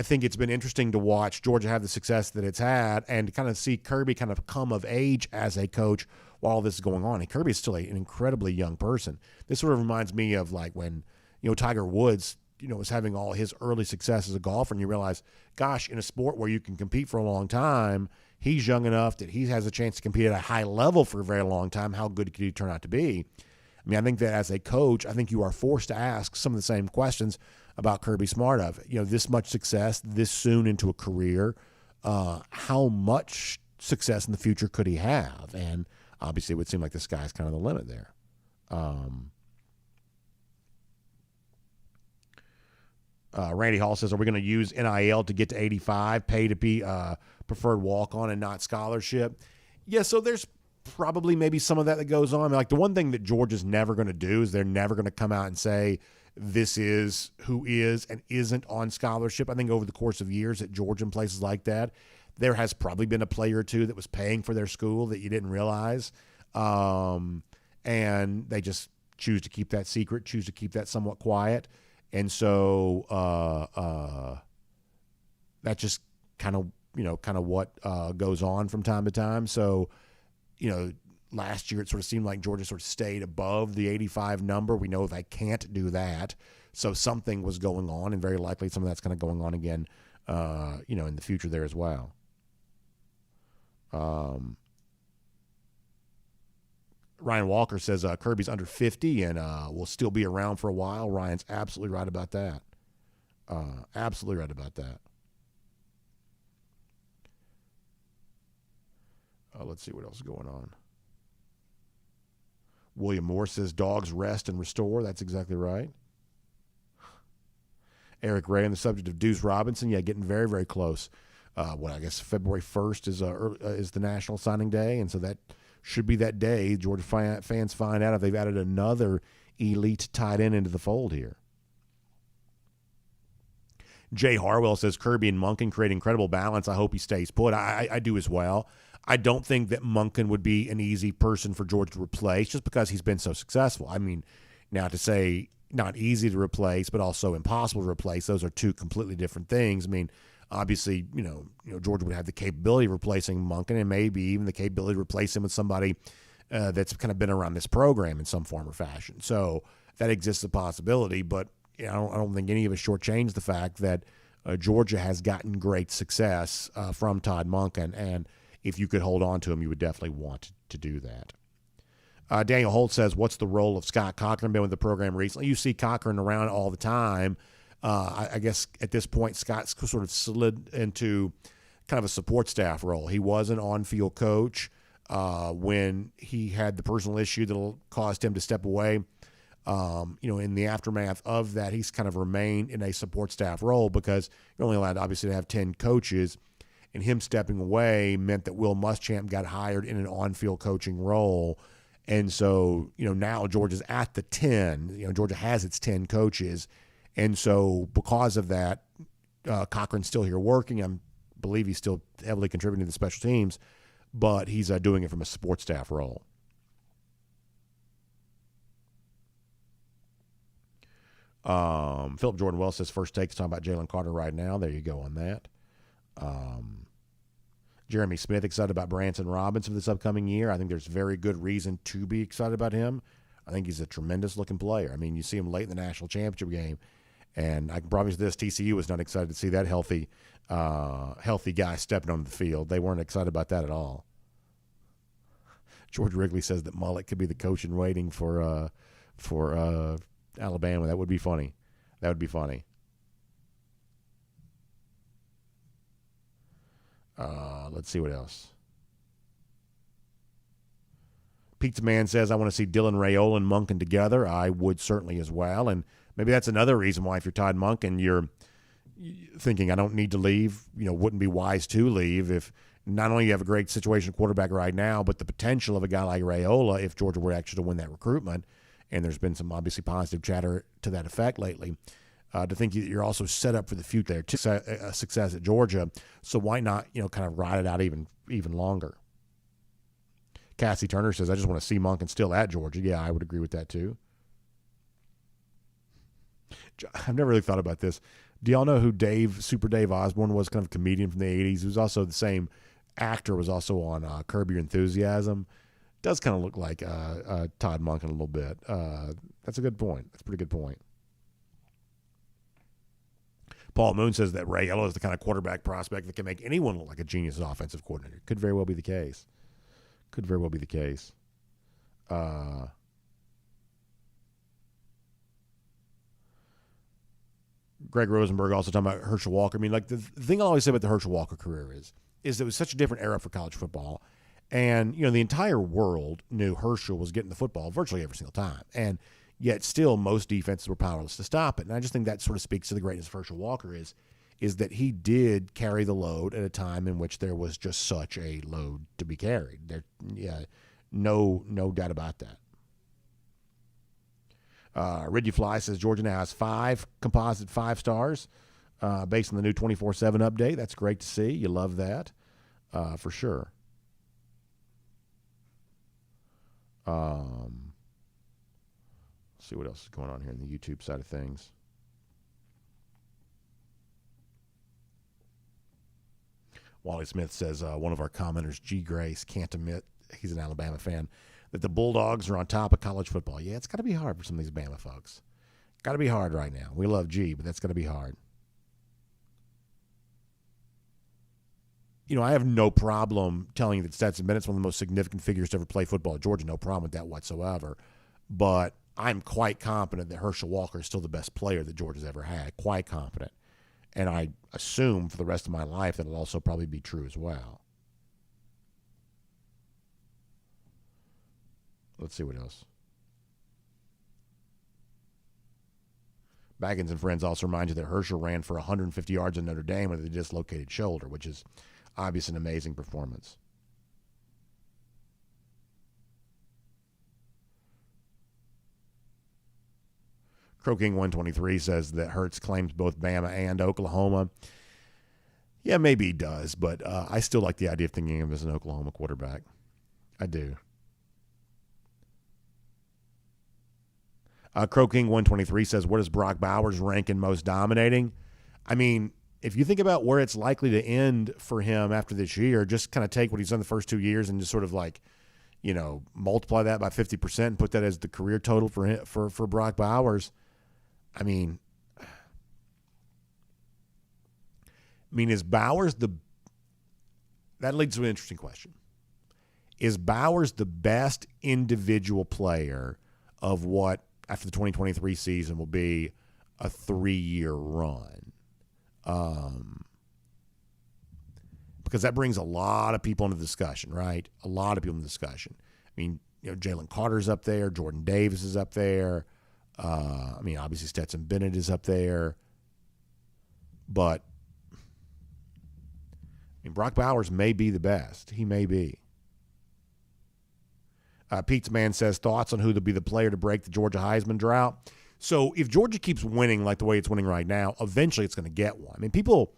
think it's been interesting to watch Georgia have the success that it's had and to kind of see Kirby kind of come of age as a coach while all this is going on. And Kirby is still an incredibly young person. This sort of reminds me of like when, Tiger Woods, was having all his early success as a golfer, and you realize, gosh, in a sport where you can compete for a long time, he's young enough that he has a chance to compete at a high level for a very long time. How good could he turn out to be? I think that as a coach, I think you are forced to ask some of the same questions about Kirby Smart of, this much success this soon into a career. How much success in the future could he have? And obviously it would seem like the sky's kind of the limit there. Randy Hall says, are we going to use NIL to get to 85, pay to be preferred walk-on and not scholarship? Yeah, so there's probably maybe some of that goes on. Like the one thing that Georgia's never going to do is they're never going to come out and say this is who is and isn't on scholarship. I think over the course of years at Georgia and places like that, there has probably been a player or two that was paying for their school that you didn't realize. And they just choose to keep that secret, choose to keep that somewhat quiet. And so that's just kind of what goes on from time to time. So, last year it sort of seemed like Georgia sort of stayed above the 85 number. We know they can't do that. So something was going on, and very likely some of that's kind of going on again, in the future there as well. Ryan Walker says Kirby's under 50 and will still be around for a while. Ryan's absolutely right about that. Absolutely right about that. Let's see what else is going on. William Moore says dogs rest and restore. That's exactly right. Eric Ray on the subject of Deuce Robinson. Yeah, getting very, very close. I guess February 1st is the national signing day, and so that should be that day Georgia fans find out if they've added another elite tight end into the fold here. Jay Harwell says Kirby and Monken create incredible balance. I hope he stays put. I do as well. I don't think that Monken would be an easy person for Georgia to replace just because he's been so successful. Now to say not easy to replace, but also impossible to replace, those are two completely different things. Obviously, Georgia would have the capability of replacing Monken and maybe even the capability to replace him with somebody that's kind of been around this program in some form or fashion. So that exists a possibility, but I don't think any of us shortchange the fact that Georgia has gotten great success from Todd Monken, and if you could hold on to him, you would definitely want to do that. Daniel Holt says, what's the role of Scott Cochran? Been with the program recently. You see Cochran around all the time. I guess at this point, Scott's sort of slid into kind of a support staff role. He was an on-field coach when he had the personal issue that caused him to step away. In the aftermath of that, he's kind of remained in a support staff role because you're only allowed, obviously, to have 10 coaches. And him stepping away meant that Will Muschamp got hired in an on-field coaching role. And so, now Georgia's at the 10. Georgia has its 10 coaches. And so because of that, Cochran's still here working. I believe he's still heavily contributing to the special teams, but he's doing it from a support staff role. Philip Jordan Wells says first take is talking about Jalen Carter right now. There you go on that. Jeremy Smith excited about Branson Robinson for this upcoming year. I think there's very good reason to be excited about him. I think he's a tremendous-looking player. I mean, you see him late in the national championship game, and I can promise you this, TCU was not excited to see that healthy guy stepping on the field. They weren't excited about that at all. George Wrigley says that Mullet could be the coach in waiting for Alabama. That would be funny. That would be funny. Let's see what else. Pizza Man says, I want to see Dylan Raiola and Monken together. I would certainly as well. And maybe that's another reason why if you're Todd Monken, you're thinking I don't need to leave, wouldn't be wise to leave if not only you have a great situation quarterback right now, but the potential of a guy like Raiola, if Georgia were actually to win that recruitment, and there's been some obviously positive chatter to that effect lately, to think you're also set up for the future to success at Georgia. So why not, kind of ride it out even longer? Cassie Turner says, I just want to see Monken still at Georgia. Yeah, I would agree with that too. I've never really thought about this. Do y'all know who Super Dave Osborne was, kind of a comedian from the 80s? He was also the same actor, was also on Curb Your Enthusiasm. Does kind of look like Todd Monken a little bit. That's a good point. That's a pretty good point. Paul Moon says that Raiola is the kind of quarterback prospect that can make anyone look like a genius as offensive coordinator. Could very well be the case. Greg Rosenberg also talking about Herschel Walker. I mean, like the thing I always say about the Herschel Walker career is it was such a different era for college football. And, the entire world knew Herschel was getting the football virtually every single time. And yet still most defenses were powerless to stop it. And I just think that sort of speaks to the greatness of Herschel Walker is that he did carry the load at a time in which there was just such a load to be carried. No doubt about that. Reggie Fly says Georgia now has 5 composite 5 stars based on the new 24/7 update. That's great to see. You love that for sure. See what else is going on here in the YouTube side of things. Wally Smith says one of our commenters, G. Grace, can't admit, he's an Alabama fan, that the Bulldogs are on top of college football. Yeah, it's got to be hard for some of these Bama folks. Got to be hard right now. We love G, but that's got to be hard. I have no problem telling you that Stetson Bennett's one of the most significant figures to ever play football at Georgia. No problem with that whatsoever. But I'm quite confident that Herschel Walker is still the best player that Georgia's ever had. Quite confident. And I assume for the rest of my life that it'll also probably be true as well. Let's see what else. Baggins and Friends also remind you that Herschel ran for 150 yards in Notre Dame with a dislocated shoulder, which is obviously an amazing performance. Crow King 123 says that Hurts claims both Bama and Oklahoma. Yeah, maybe he does, but I still like the idea of thinking of him as an Oklahoma quarterback. I do. Crow King 123 says, where does Brock Bowers rank in most dominating? I mean, if you think about where it's likely to end for him after this year, just kind of take what he's done the first 2 years and just sort of multiply that by 50% and put that as the career total for Brock Bowers. I mean, is Bowers that leads to an interesting question. Is Bowers the best individual player of what, after the 2023 season, will be a 3-year run? Because that brings a lot of people into the discussion, right? A lot of people in the discussion. I mean, Jalen Carter's up there. Jordan Davis is up there. Obviously Stetson Bennett is up there. But, Brock Bowers may be the best. He may be. Pizza Man says, thoughts on who will be the player to break the Georgia Heisman drought? So if Georgia keeps winning like the way it's winning right now, eventually it's going to get one. I mean, people,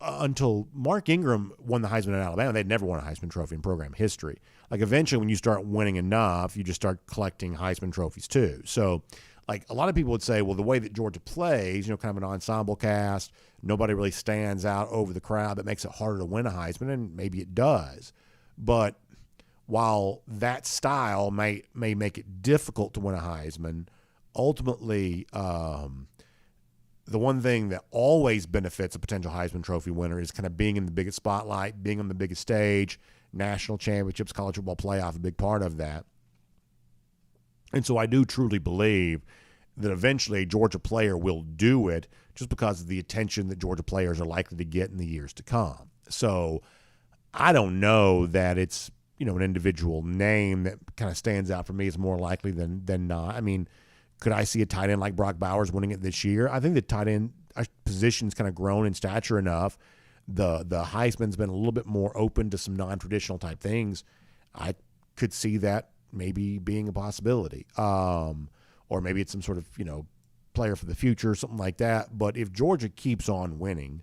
until Mark Ingram won the Heisman at Alabama, they'd never won a Heisman Trophy in program history. Like eventually when you start winning enough, you just start collecting Heisman trophies too. So like a lot of people would say, well, the way that Georgia plays, kind of an ensemble cast, nobody really stands out over the crowd. That makes it harder to win a Heisman, and maybe it does. But while that style may make it difficult to win a Heisman, ultimately, the one thing that always benefits a potential Heisman Trophy winner is kind of being in the biggest spotlight, being on the biggest stage, national championships, college football playoff, a big part of that. And so I do truly believe that eventually a Georgia player will do it just because of the attention that Georgia players are likely to get in the years to come. So I don't know that it's, an individual name that kind of stands out for me is more likely than not. I mean, could I see a tight end like Brock Bowers winning it this year? I think the tight end position's kind of grown in stature enough. The Heisman's been a little bit more open to some non-traditional type things. I could see that maybe being a possibility. Or maybe it's some sort of, player for the future, something like that. But if Georgia keeps on winning,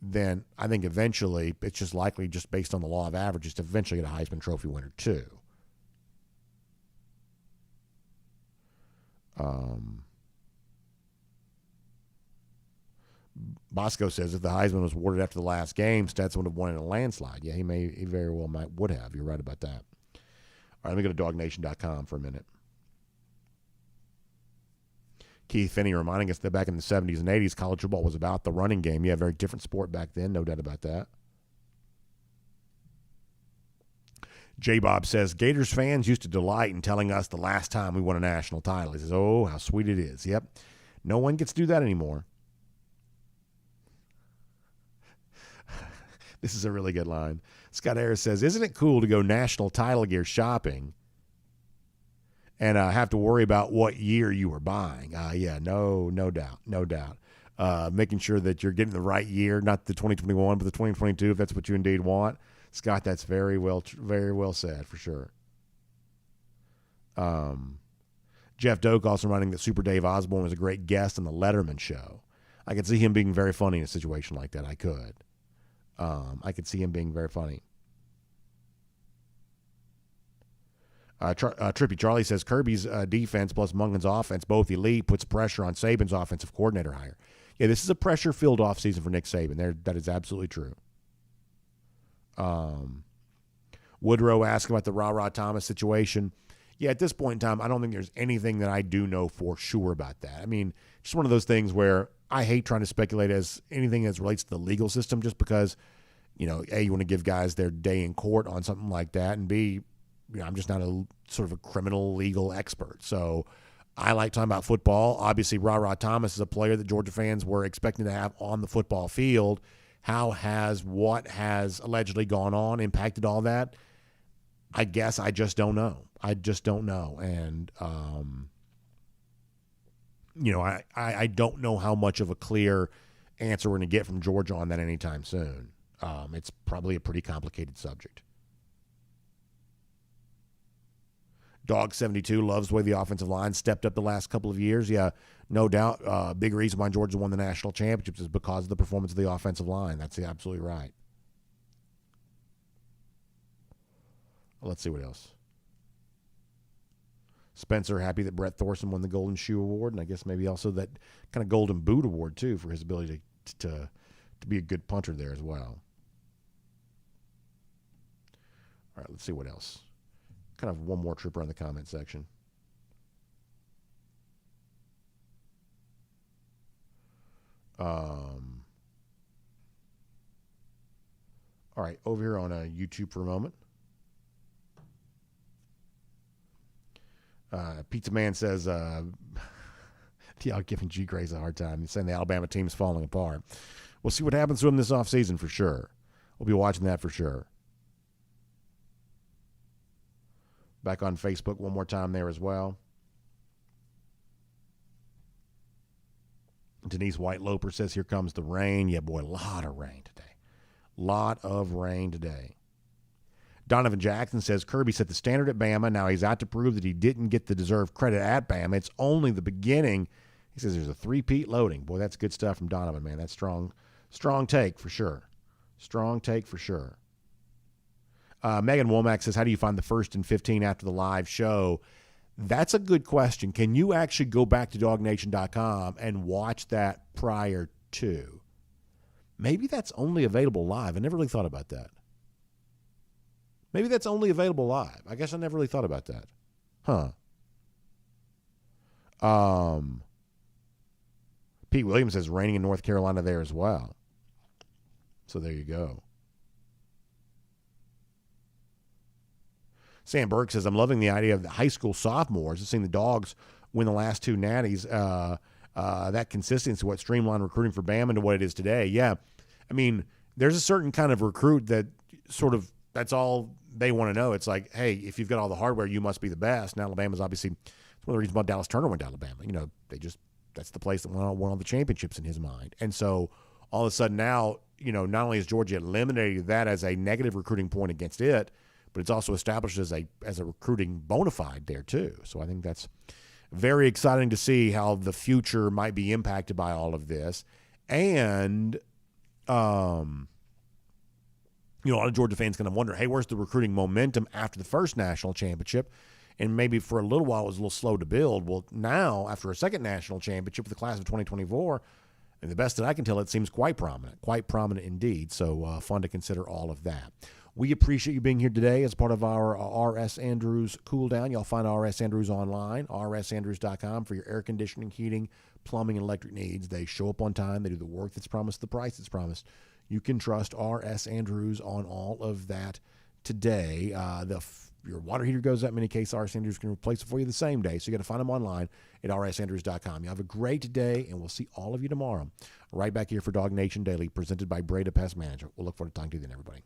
then I think eventually it's just likely, just based on the law of averages, to eventually get a Heisman Trophy winner too. Bosco says if the Heisman was awarded after the last game, Stetson would have won in a landslide. Yeah, he very well would have. You're right about that. All right, let me go to DawgNation.com for a minute. Keith Finney reminding us that back in the 70s and 80s, college football was about the running game. Yeah, very different sport back then, no doubt about that. J-Bob says, Gators fans used to delight in telling us the last time we won a national title. He says, oh, how sweet it is. Yep, no one gets to do that anymore. This is a really good line. Scott Harris says, isn't it cool to go national title gear shopping and have to worry about what year you were buying? Yeah, no doubt. Making sure that you're getting the right year, not the 2021, but the 2022, if that's what you indeed want. Scott, that's very well said, for sure. Jeff Doak also reminding that Super Dave Osborne was a great guest on the Letterman show. I could see him being very funny in a situation like that. I could. I could see him being very funny. Trippy Charlie says Kirby's defense plus Mungan's offense, both elite, puts pressure on Saban's offensive coordinator hire. Yeah, this is a pressure-filled offseason for Nick Saban. That is absolutely true. Woodrow asked about the RaRa Thomas situation. Yeah, at this point in time, I don't think there's anything that I do know for sure about that. I mean, just one of those things where I hate trying to speculate as anything as relates to the legal system, just because, A, you want to give guys their day in court on something like that, and B, I'm just not a sort of a criminal legal expert. So I like talking about football. Obviously, RaRa Thomas is a player that Georgia fans were expecting to have on the football field. How has what has allegedly gone on impacted all that? I guess I just don't know. And, I don't know how much of a clear answer we're going to get from Georgia on that anytime soon. It's probably a pretty complicated subject. Dog72 loves the way the offensive line stepped up the last couple of years. Yeah, no doubt. Big reason why Georgia won the national championships is because of the performance of the offensive line. That's absolutely right. Let's see what else. Spencer happy that Brett Thorson won the Golden Shoe Award, and I guess maybe also that kind of Golden Boot Award too for his ability to be a good punter there as well. All right, let's see what else. Kind of one more trip around the comment section. All right, over here on YouTube for a moment. Pizza Man says, y'all giving G. Grace a hard time. He's saying the Alabama team's falling apart. We'll see what happens to him this offseason for sure. We'll be watching that for sure. Back on Facebook one more time there as well. Denise White-Loper says, here comes the rain. Yeah, boy, a lot of rain today. Donovan Jackson says, Kirby set the standard at Bama. Now he's out to prove that he didn't get the deserved credit at Bama. It's only the beginning. He says there's a three-peat loading. Boy, that's good stuff from Donovan, man. That's strong take for sure. Megan Womack says, how do you find the 1st and 15 after the live show? That's a good question. Can you actually go back to DawgNation.com and watch that prior to? Maybe that's only available live. I never really thought about that. Maybe that's only available live. I guess I never really thought about that. Pete Williams says raining in North Carolina there as well. So there you go. Sam Burke says, I'm loving the idea of the high school sophomores. I've seen the Dogs win the last two natties. That consistency is what streamlined recruiting for Bama to what it is today. Yeah. I mean, there's a certain kind of recruit that sort of, that's all they want to know. It's like, hey, if you've got all the hardware, you must be the best. And Alabama's obviously, it's one of the reasons why Dallas Turner went to Alabama. You know, that's the place that won all the championships in his mind. And so all of a sudden now, you know, not only has Georgia eliminated that as a negative recruiting point against it, but it's also established as a recruiting bona fide there too. So I think that's very exciting to see how the future might be impacted by all of this. And, you know, a lot of Georgia fans going to wonder, hey, where's the recruiting momentum after the first national championship? And maybe for a little while it was a little slow to build. Well, now, after a second national championship with the class of 2024, and the best that I can tell, it seems quite prominent indeed. So fun to consider all of that. We appreciate you being here today as part of our R.S. Andrews Cool Down. Y'all find R.S. Andrews online, rsandrews.com, for your air conditioning, heating, plumbing, and electric needs. They show up on time. They do the work that's promised, the price that's promised. You can trust R.S. Andrews on all of that today. Your water heater goes out in many cases, R.S. Andrews can replace it for you the same day. So you got to find them online at rsandrews.com. You have a great day, and we'll see all of you tomorrow right back here for DawgNation Daily, presented by Breda Pest Management. We'll look forward to talking to you then, everybody.